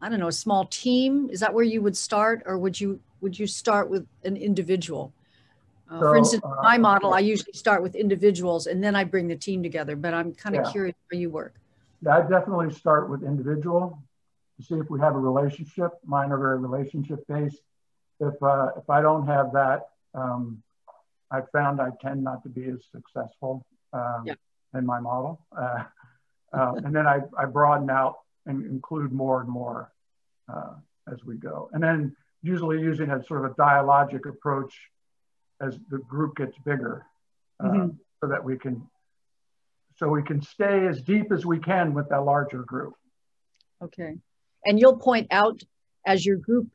I don't know, a small team? Is that where you would start, or would you start with an individual? For instance, my model, I usually start with individuals and then I bring the team together, but I'm kind of curious how you work. Yeah, I definitely start with individual to see if we have a relationship. Mine are very relationship based. If I don't have that, I found I tend not to be as successful in my model. And then I broaden out and include more and more as we go. And then usually using a sort of a dialogic approach as the group gets bigger, so that we can stay as deep as we can with that larger group. Okay. And you'll point out, as your group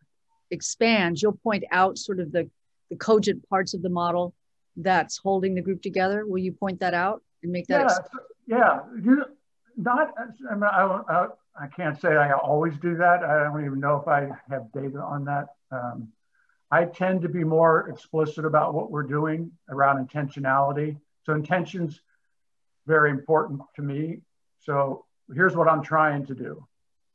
expands, you'll point out sort of the cogent parts of the model that's holding the group together. Will you point that out and make that? I can't say I always do that. I don't even know if I have data on that. I tend to be more explicit about what we're doing around intentionality. So intention's very important to me. So here's what I'm trying to do.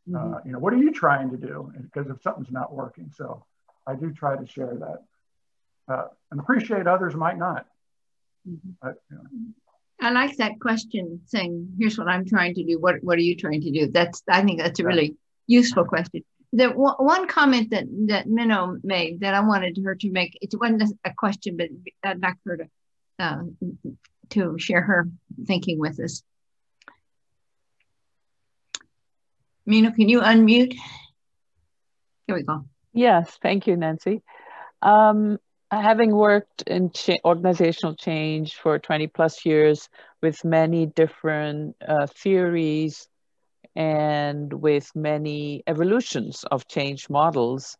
What are you trying to do? Because if something's not working. So I do try to share that. And appreciate others might not. But, I like that question, saying, here's what I'm trying to do. What are you trying to do? I think that's a really useful question. The one comment that Minnow made that I wanted her to make, it wasn't a question, but I'd like her to share her thinking with us. Minnow, can you unmute? Here we go. Yes, thank you, Nancy. Having worked in organizational change for 20 plus years with many different theories and with many evolutions of change models,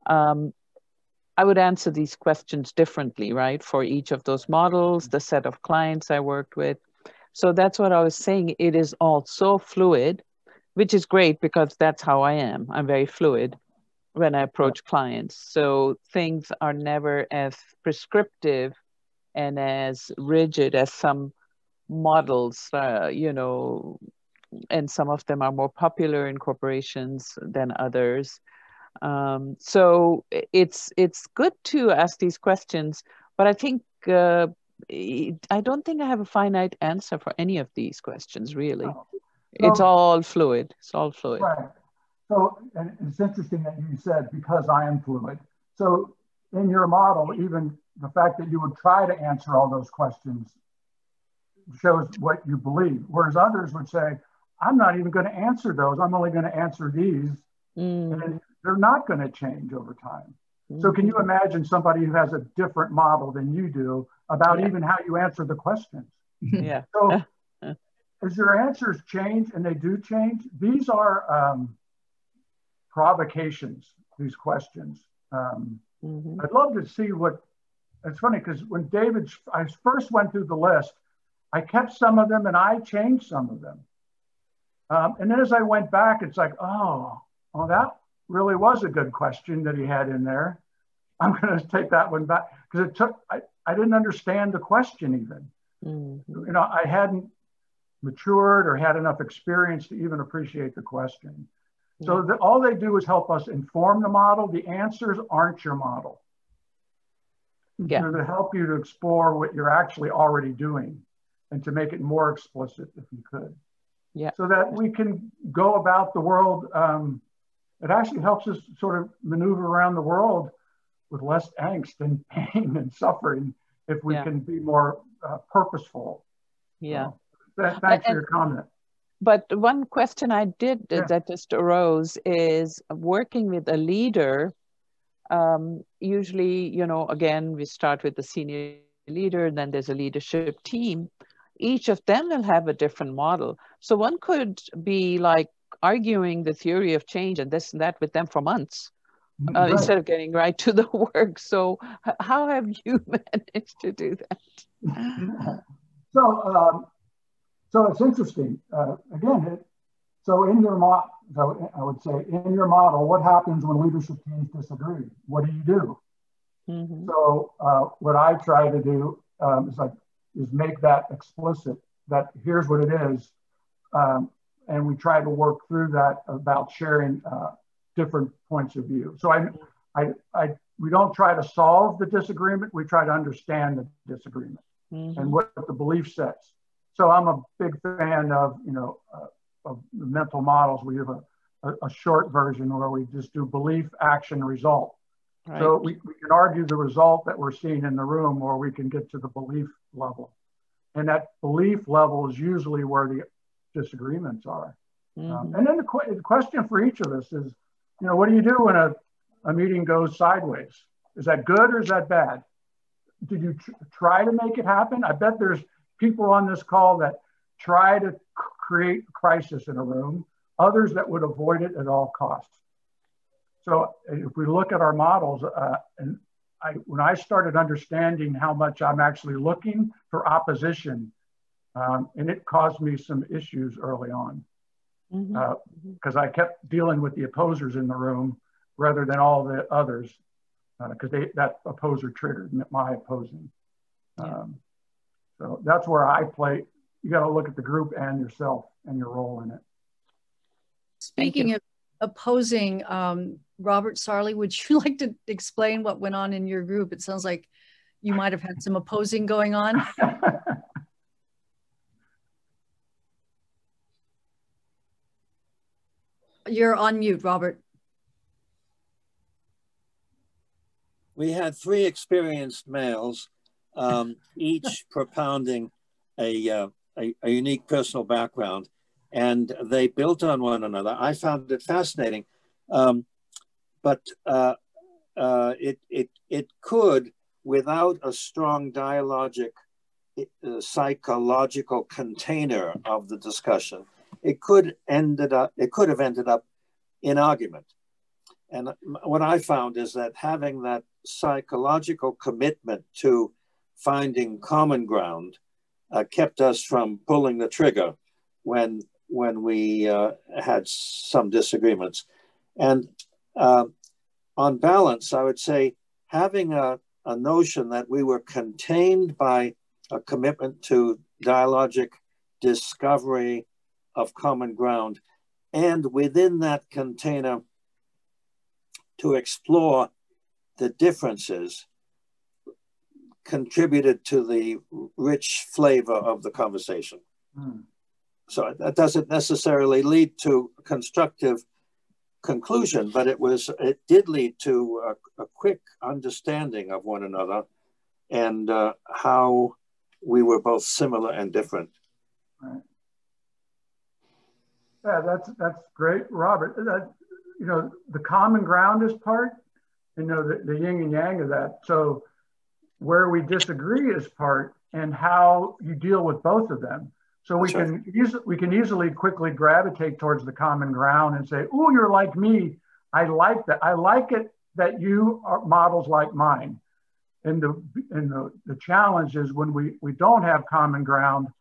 I would answer these questions differently, right? For each of those models, the set of clients I worked with. So that's what I was saying. It is all so fluid, which is great because that's how I am. I'm very fluid when I approach clients. So things are never as prescriptive and as rigid as some models, you know, and some of them are more popular in corporations than others. So it's good to ask these questions, but I think I don't think I have a finite answer for any of these questions, really. No. It's all fluid. It's all fluid. Right. So, and it's interesting that you said, because I am fluid. So in your model, even the fact that you would try to answer all those questions shows what you believe. Whereas others would say, I'm not even going to answer those. I'm only going to answer these. And they're not going to change over time. So can you imagine somebody who has a different model than you do about even how you answer the questions? Yeah. So as your answers change, and they do change, these are provocations, these questions. I'd love to see what, it's funny because when I first went through the list, I kept some of them and I changed some of them. And then as I went back, it's like, oh, well, that really was a good question that he had in there. I'm going to take that one back because I didn't understand the question even. You know, I hadn't matured or had enough experience to even appreciate the question. So all they do is help us inform the model. The answers aren't your model. They're to help you to explore what you're actually already doing and to make it more explicit if you could. So that we can go about the world. It actually helps us sort of maneuver around the world with less angst and pain and suffering if we can be more purposeful. So, thanks for your comment. But one question I did that just arose is working with a leader. Usually, you know, again, we start with the senior leader, and then there's a leadership team. Each of them will have a different model. So one could be like arguing the theory of change and this and that with them for months instead of getting right to the work. So how have you managed to do that? So it's interesting. Again, so in your model, I would say in your model, what happens when leadership teams disagree? What do you do? So what I try to do is make that explicit, that here's what it is. And we try to work through that about sharing different points of view. So we don't try to solve the disagreement, we try to understand the disagreement and what the belief sets. So I'm a big fan of, you know, of the mental models. We have a short version where we just do belief, action, result. So we can argue the result that we're seeing in the room, or we can get to the belief level. And that belief level is usually where the disagreements are. And then the question for each of us is, you know, what do you do when a meeting goes sideways? Is that good or is that bad? Did you try to make it happen? I bet there's people on this call that try to create crisis in a room, others that would avoid it at all costs. So if we look at our models, when I started understanding how much I'm actually looking for opposition, and it caused me some issues early on, because I kept dealing with the opposers in the room rather than all the others, because that opposer triggered my opposing. So that's where I play. You got to look at the group and yourself and your role in it. Speaking of opposing, Robert Sarley, would you like to explain what went on in your group? It sounds like you might have had some opposing going on. You're on mute, Robert. We had 3 experienced males, each propounding a unique personal background, and they built on one another. I found it fascinating, but it could, without a strong psychological container of the discussion, it could have ended up in argument. And what I found is that having that psychological commitment to finding common ground kept us from pulling the trigger when we had some disagreements. And on balance, I would say having a notion that we were contained by a commitment to dialogic discovery of common ground, and within that container to explore the differences contributed to the rich flavor of the conversation. So that doesn't necessarily lead to a constructive conclusion, but it did lead to a quick understanding of one another and how we were both similar and different. Right. Yeah, that's great, Robert. You know, the common ground is part, you know, the yin and yang of that. So where we disagree is part, and how you deal with both of them. So we can easily quickly gravitate towards the common ground and say, "Oh, you're like me. I like that. I like it that you are models like mine." And the challenge is when we don't have common ground,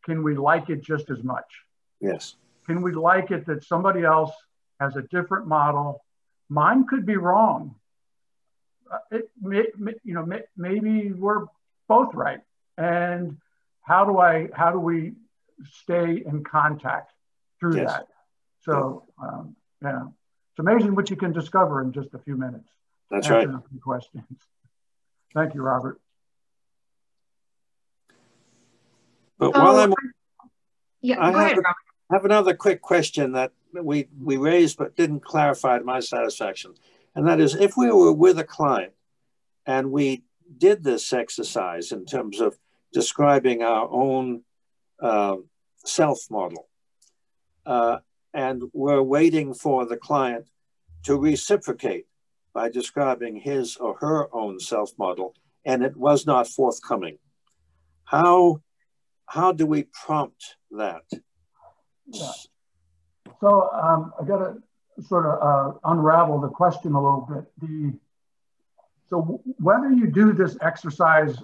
can we like it just as much? Yes. Can we like it that somebody else has a different model? Mine could be wrong. Maybe we're both right. And how do we stay in contact through that? So yeah, it's amazing what you can discover in just a few minutes. That's right. A few questions. Thank you, Robert. But while I'm, I have another quick question that we raised but didn't clarify to my satisfaction. And that is, if we were with a client and we did this exercise in terms of describing our own self-model, and we're waiting for the client to reciprocate by describing his or her own self-model, and it was not forthcoming, how do we prompt that? Yeah. So I got to sort of unravel the question a little bit. So whether you do this exercise,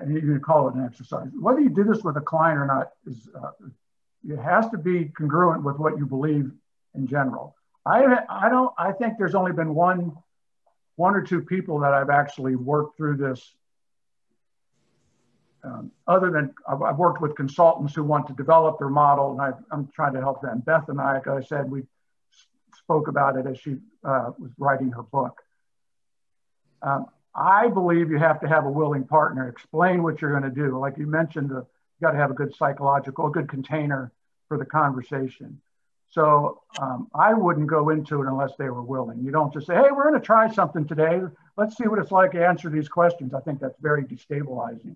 you can call it an exercise, whether you do this with a client or not, it has to be congruent with what you believe in general. I think there's only been one or two people that I've actually worked through this. Other than I've worked with consultants who want to develop their model, and I'm trying to help them. Beth and I, like I said, we spoke about it as she was writing her book. I believe you have to have a willing partner, explain what you're going to do. Like you mentioned, you got to have a good good container for the conversation. So I wouldn't go into it unless they were willing. You don't just say, "Hey, we're going to try something today. Let's see what it's like to answer these questions." I think that's very destabilizing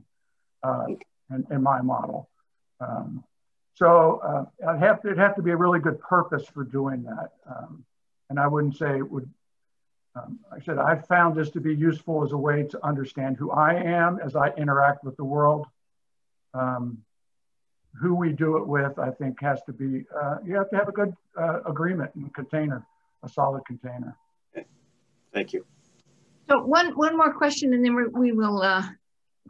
in my model. It'd have to be a really good purpose for doing that. And I wouldn't say it would, I said, I've found this to be useful as a way to understand who I am as I interact with the world. Who we do it with, I think, has to be, you have to have a good agreement and container, a solid container. Okay. Thank you. So one more question, and then we will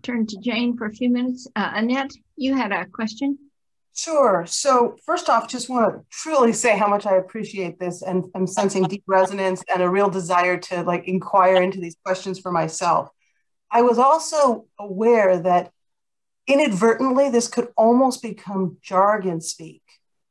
turn to Jane for a few minutes. Annette, you had a question? Sure. So first off, just want to truly say how much I appreciate this, and I'm sensing deep resonance and a real desire to inquire into these questions for myself. I was also aware that inadvertently, this could almost become jargon speak.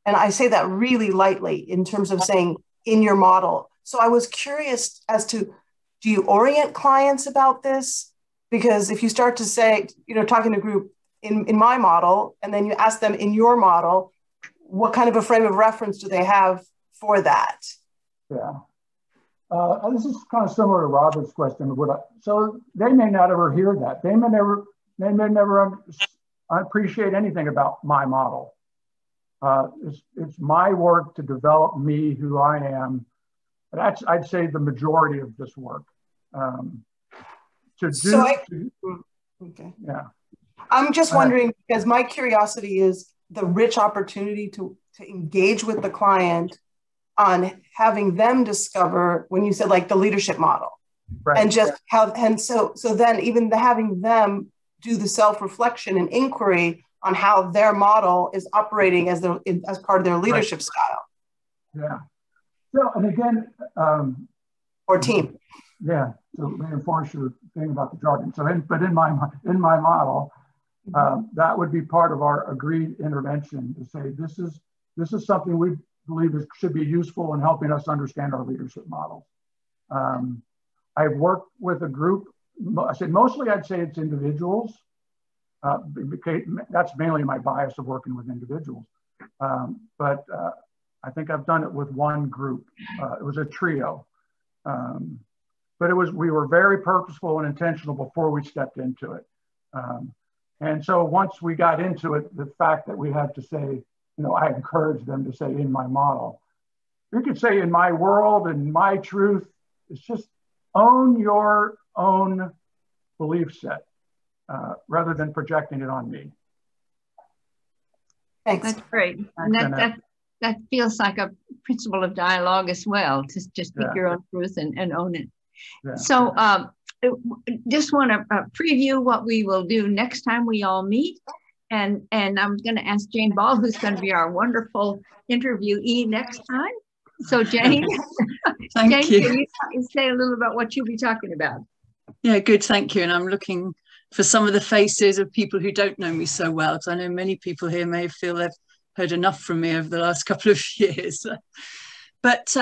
And I say that really lightly in terms of saying in your model. So I was curious as to, do you orient clients about this? Because if you start to say, talking to a group in my model, and then you ask them in your model, what kind of a frame of reference do they have for that? Yeah. This is kind of similar to Robert's question. So they may not ever hear that. They may never appreciate anything about my model. It's my work to develop me, who I am. That's, I'd say, the majority of this work. Okay. Yeah. I'm just wondering, because my curiosity is the rich opportunity to engage with the client on having them discover, when you said the leadership model, right, and just so then even having them do the self-reflection and inquiry on how their model is operating as part of their leadership style. Yeah. So, and again, or team. Yeah. To reinforce your thing about the jargon. So, but in my model, that would be part of our agreed intervention to say, this is something we believe should be useful in helping us understand our leadership models. I've worked with a group, mostly I'd say it's individuals. That's mainly my bias of working with individuals. But I think I've done it with one group. It was a trio. But we were very purposeful and intentional before we stepped into it. And so once we got into it, the fact that we had to say, I encouraged them to say in my model, you could say in my world and my truth, it's just own your own belief set rather than projecting it on me. Thanks. That's great. And that feels like a principle of dialogue as well, to just speak your own truth and own it. Yeah. So just want to preview what we will do next time we all meet. And I'm going to ask Jane Ball, who's going to be our wonderful interviewee next time. So Jane, Thank you. Can you say a little about what you'll be talking about? Yeah, good. Thank you. And I'm looking for some of the faces of people who don't know me so well, because I know many people here may feel they've heard enough from me over the last couple of years. But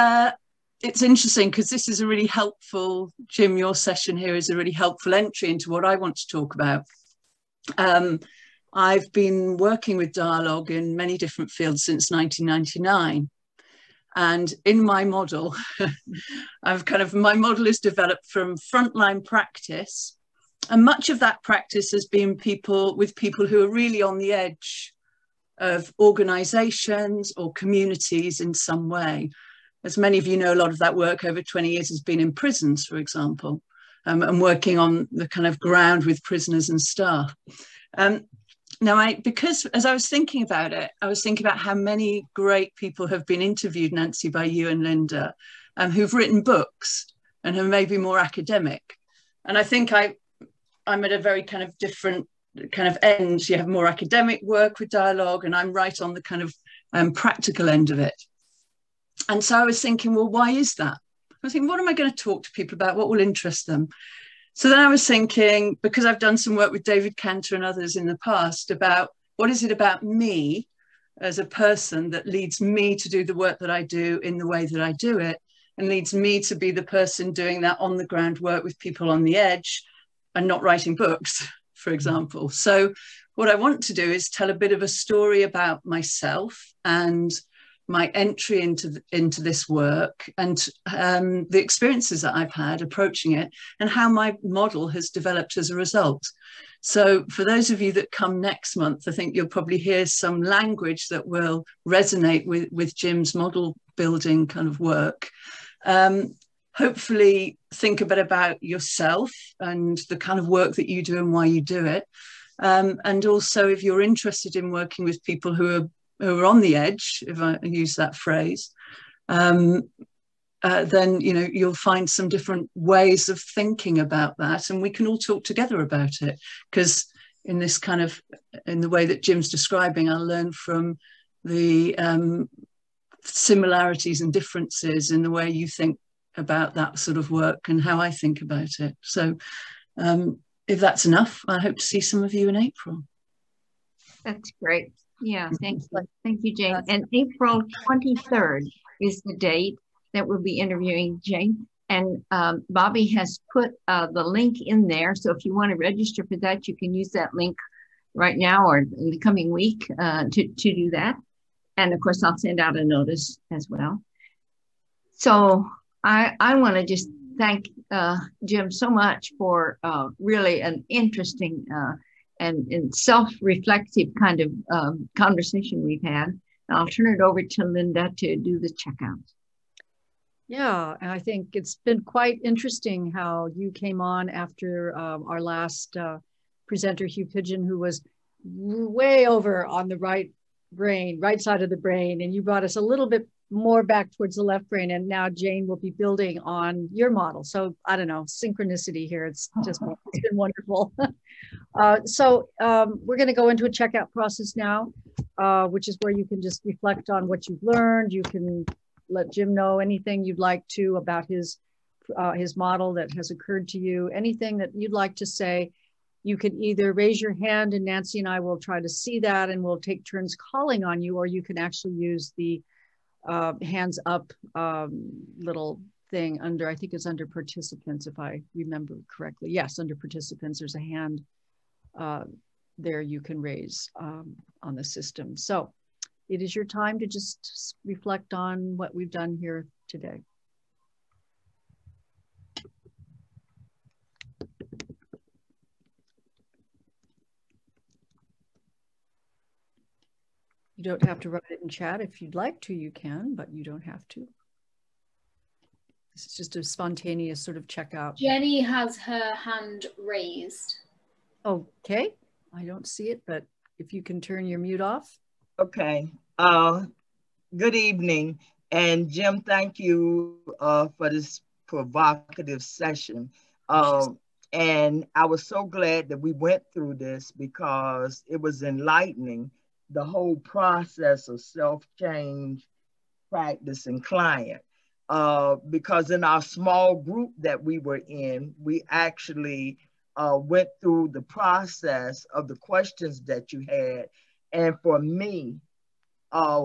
it's interesting because this is a really helpful, Jim, your session here is a really helpful entry into what I want to talk about. I've been working with dialogue in many different fields since 1999. And in my model, my model is developed from frontline practice. And much of that practice has been with people who are really on the edge of organizations or communities in some way. As many of you know, a lot of that work over 20 years has been in prisons, for example, and working on the kind of ground with prisoners and staff. Now, because as I was thinking about it, I was thinking about how many great people have been interviewed, Nancy, by you and Linda, who've written books and who may be more academic. And I think I'm at a very kind of different kind of end. You have more academic work with dialogue, and I'm right on the kind of practical end of it. And so I was thinking, well, why is that? I was thinking, what am I going to talk to people about? What will interest them? So then I was thinking, because I've done some work with David Kantor and others in the past about what is it about me as a person that leads me to do the work that I do in the way that I do it, and leads me to be the person doing that on the ground work with people on the edge and not writing books, for example. So what I want to do is tell a bit of a story about myself and my entry into this work and the experiences that I've had approaching it and how my model has developed as a result. So for those of you that come next month, I think you'll probably hear some language that will resonate with Jim's model building kind of work. Hopefully think a bit about yourself and the kind of work that you do and why you do it. And also if you're interested in working with people who are on the edge, if I use that phrase, then you'll find some different ways of thinking about that, and we can all talk together about it. Because in the way that Jim's describing, I'll learn from the similarities and differences in the way you think about that sort of work and how I think about it. So if that's enough, I hope to see some of you in April. That's great. Yeah, thank you, Jane. And April 23rd is the date that we'll be interviewing Jane. And Bobby has put the link in there. So if you want to register for that, you can use that link right now or in the coming week to do that. And of course, I'll send out a notice as well. So I want to just thank Jim so much for really an interesting and self-reflective kind of conversation we've had. And I'll turn it over to Linda to do the checkout. Yeah, and I think it's been quite interesting how you came on after our last presenter, Hugh Pigeon, who was way over on the right side of the brain, and you brought us a little bit more back towards the left brain, and now Jane will be building on your model. So I don't know, synchronicity here. It's been wonderful. So we're going to go into a checkout process now, which is where you can just reflect on what you've learned. You can let Jim know anything you'd like to about his model that has occurred to you, anything that you'd like to say. You can either raise your hand and Nancy and I will try to see that and we'll take turns calling on you, or you can actually use the hands up little thing under, I think it's under participants, if I remember correctly. Yes, under participants, there's a hand there you can raise on the system. So it is your time to just reflect on what we've done here today. You don't have to write it in chat. If you'd like to, you can, but you don't have to. This is just a spontaneous sort of checkout. Jenny has her hand raised. Okay, I don't see it, but if you can turn your mute off. Okay, good evening. And Jim, thank you for this provocative session. And I was so glad that we went through this because it was enlightening, the whole process of self-change, practice, and client. Because in our small group that we were in, we actually went through the process of the questions that you had. And for me,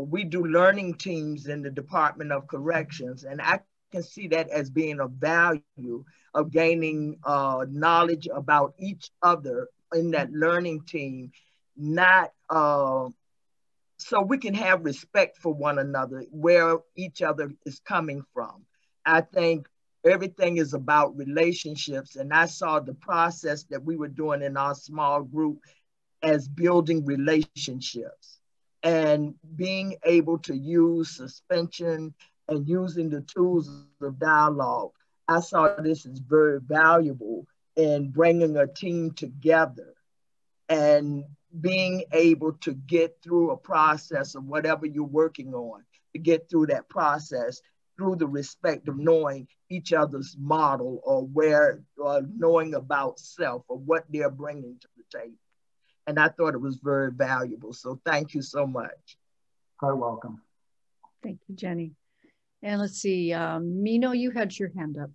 we do learning teams in the Department of Corrections, and I can see that as being a value of gaining knowledge about each other in that learning team, not so we can have respect for one another, where each other is coming from. I think everything is about relationships, and I saw the process that we were doing in our small group as building relationships and being able to use suspension and using the tools of dialogue. I saw this as very valuable in bringing a team together and being able to get through a process of whatever you're working on, to get through that process through the respect of knowing each other's model, or knowing about self, or what they're bringing to the table. And I thought it was very valuable. So thank you so much. Quite welcome. Thank you, Jenny. And let's see, Mino, you had your hand up.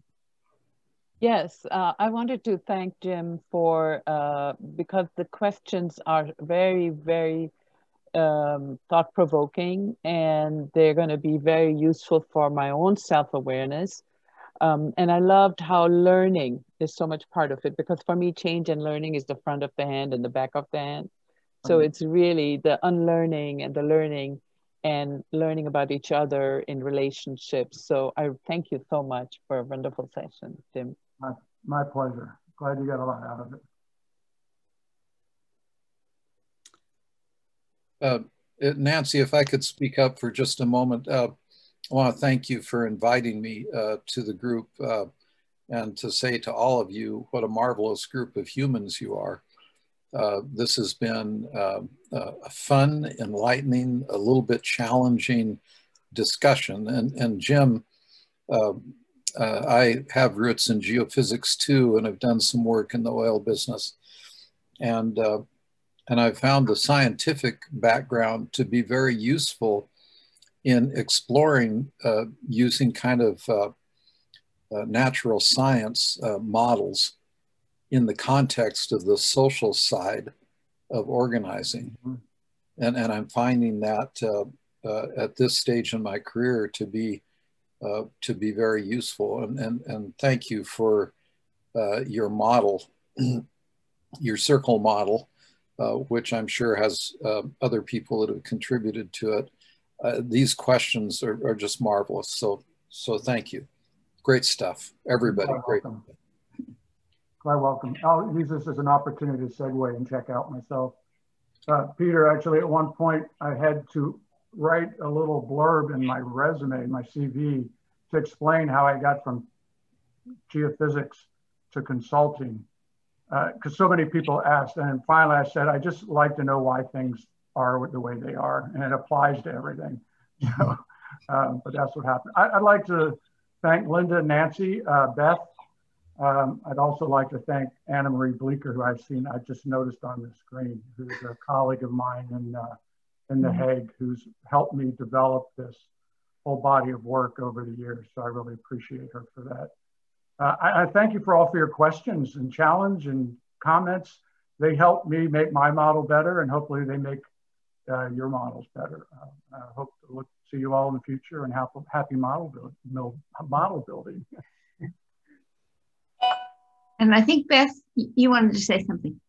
Yes, I wanted to thank Jim for, because the questions are very, very thought-provoking, and they're going to be very useful for my own self-awareness. And I loved how learning is so much part of it, because for me, change and learning is the front of the hand and the back of the hand. So it's really the unlearning and the learning, and learning about each other in relationships. So I thank you so much for a wonderful session, Jim. My pleasure. Glad you got a lot out of it. Nancy, if I could speak up for just a moment. I want to thank you for inviting me to the group and to say to all of you what a marvelous group of humans you are. This has been a fun, enlightening, a little bit challenging discussion. And Jim, I have roots in geophysics too, and I've done some work in the oil business. And I've found the scientific background to be very useful in exploring using kind of natural science models in the context of the social side of organizing. Mm-hmm. And I'm finding that at this stage in my career to be very useful. And thank you for your model, your circle model, which I'm sure has other people that have contributed to it. These questions are just marvelous. So thank you. Great stuff, everybody. Great. Quite welcome. I'll use this as an opportunity to segue and check out myself. Peter, actually at one point I had to write a little blurb in my resume, my CV, to explain how I got from geophysics to consulting, because so many people asked. And finally I said, I just like to know why things are the way they are, and it applies to everything. So, but that's what happened. I'd like to thank Linda, Nancy, Beth. I'd also like to thank Anna Marie Bleeker, who I just noticed on the screen, who's a colleague of mine in The Hague, who's helped me develop this whole body of work over the years. So I really appreciate her for that. I thank you for all for your questions and challenge and comments. they help me make my model better, and hopefully they make your models better. I hope to see you all in the future and happy model building. And I think, Beth, you wanted to say something.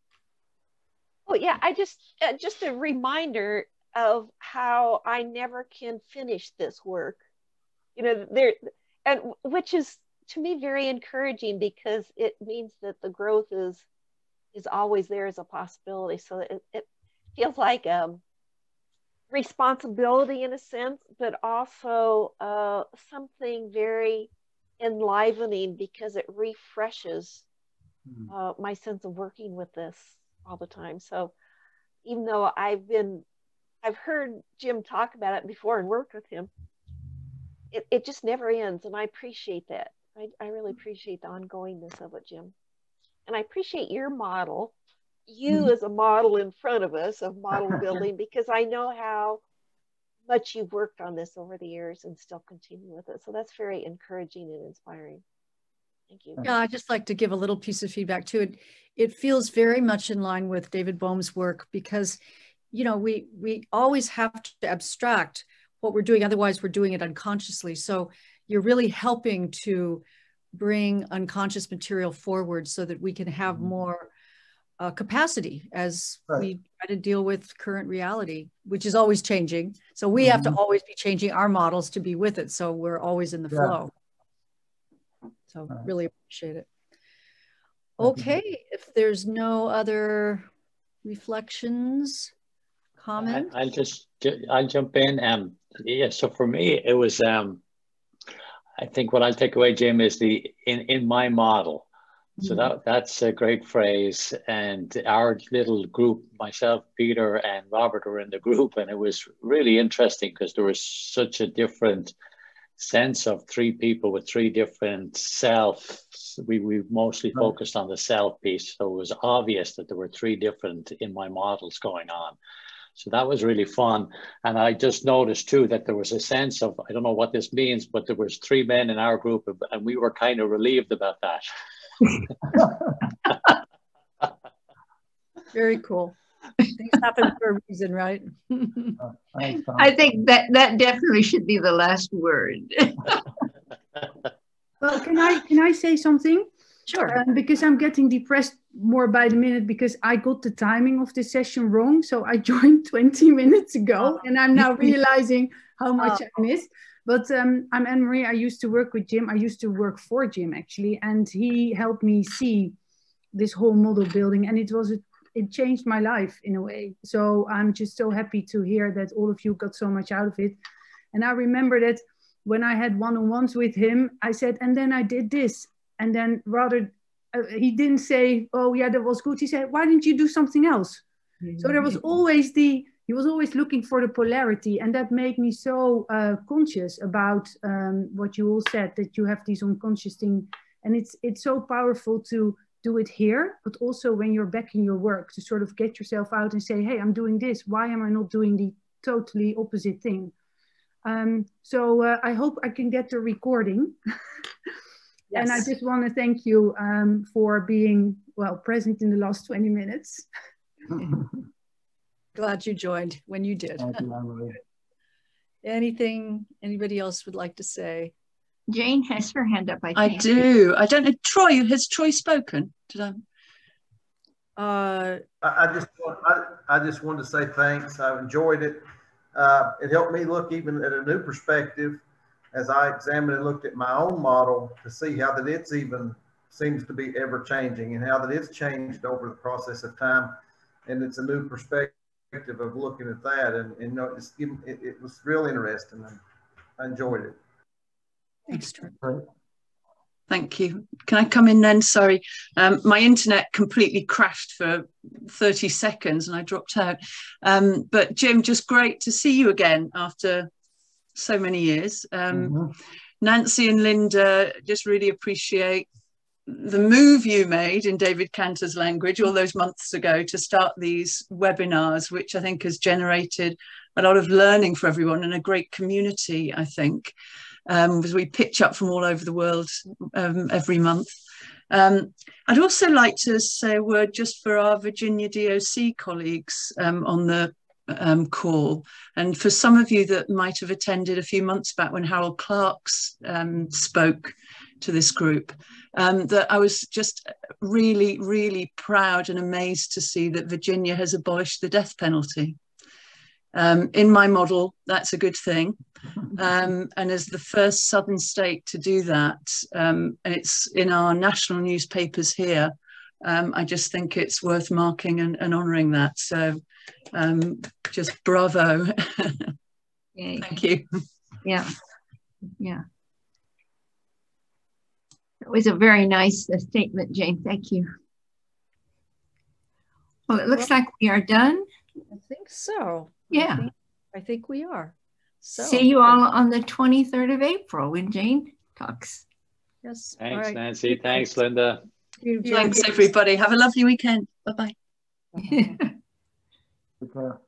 Oh yeah, I just a reminder of how I never can finish this work. You know, and which is to me very encouraging, because it means that the growth is always there as a possibility. So it feels like responsibility in a sense, but also something very enlivening, because it refreshes my sense of working with this all the time. So even though I've heard Jim talk about it before and worked with him, it just never ends, and I appreciate that. I really appreciate the ongoingness of it, Jim. And I appreciate your model, you as a model in front of us of model building, because I know how much you've worked on this over the years and still continue with it. So that's very encouraging and inspiring. Thank you. Yeah, I'd just like to give a little piece of feedback too. It feels very much in line with David Boehm's work, because, you know, we always have to abstract what we're doing, otherwise we're doing it unconsciously. So you're really helping to bring unconscious material forward so that we can have more capacity as we try to deal with current reality, which is always changing. So we have to always be changing our models to be with it. So we're always in the flow. So really appreciate it. Okay, if there's no other reflections, comments? I'll jump in. Yeah, so for me, it was, I think what I'll take away, Jim, is in my model. So that's a great phrase. And our little group, myself, Peter, and Robert were in the group, and it was really interesting because there was such a different sense of three people with three different selves. We mostly focused on the self piece, so it was obvious that there were three different in my models going on. So that was really fun. And I just noticed too that there was a sense of, I don't know what this means, but there was three men in our group, and we were kind of relieved about that. Very cool. Things happen for a reason, right? I think that definitely should be the last word. Well, can I say something? Sure. Because I'm getting depressed more by the minute, because I got the timing of this session wrong. So I joined 20 minutes ago, and I'm now realizing how much I missed. But I'm Anne-Marie. I used to work with Jim. I used to work for Jim, actually. And he helped me see this whole model building. And it changed my life in a way. So I'm just so happy to hear that all of you got so much out of it. And I remember that when I had one-on-ones with him, I said, and then I did this. And then he didn't say, oh yeah, that was good. He said, why didn't you do something else? So there was always he was always looking for the polarity. And that made me so conscious about what you all said, that you have these unconscious things. And it's so powerful to do it here, but also when you're back in your work, to sort of get yourself out and say, hey, I'm doing this. Why am I not doing the totally opposite thing? So I hope I can get the recording. Yes. And I just want to thank you for being, well, present in the last 20 minutes. Glad you joined when you did. Thank you, Anybody else would like to say? Jane has her hand up, I think. I do. I don't know. Troy, has Troy spoken? Did I just wanted to say thanks. I've enjoyed it. It helped me look even at a new perspective as I examined and looked at my own model to see how that it's even seems to be ever changing, and how that it's changed over the process of time. And it's a new perspective of looking at that. And you know, it was real interesting. And I enjoyed it. Thanks, Troy. Thank you. Can I come in then? Sorry. My internet completely crashed for 30 seconds and I dropped out. But Jim, just great to see you again after so many years. Nancy and Linda, just really appreciate the move you made in David Kantor's language all those months ago to start these webinars, which I think has generated a lot of learning for everyone and a great community, I think. As we pitch up from all over the world every month. I'd also like to say a word just for our Virginia DOC colleagues on the call, and for some of you that might have attended a few months back when Harold Clark's spoke to this group, that I was just really, really proud and amazed to see that Virginia has abolished the death penalty. In my model, that's a good thing. And as the first southern state to do that, and it's in our national newspapers here, I just think it's worth marking and honouring that. So just bravo. Thank you. Yeah, yeah. It was a very nice statement, Jane. Thank you. Well, it looks like we are done. I think so. Yeah. I think we are. So see you all on the 23rd of April when Jane talks. Yes. Thanks, right. Nancy. Thanks, Linda. Thanks, everybody. Have a lovely weekend. Bye-bye. Take care.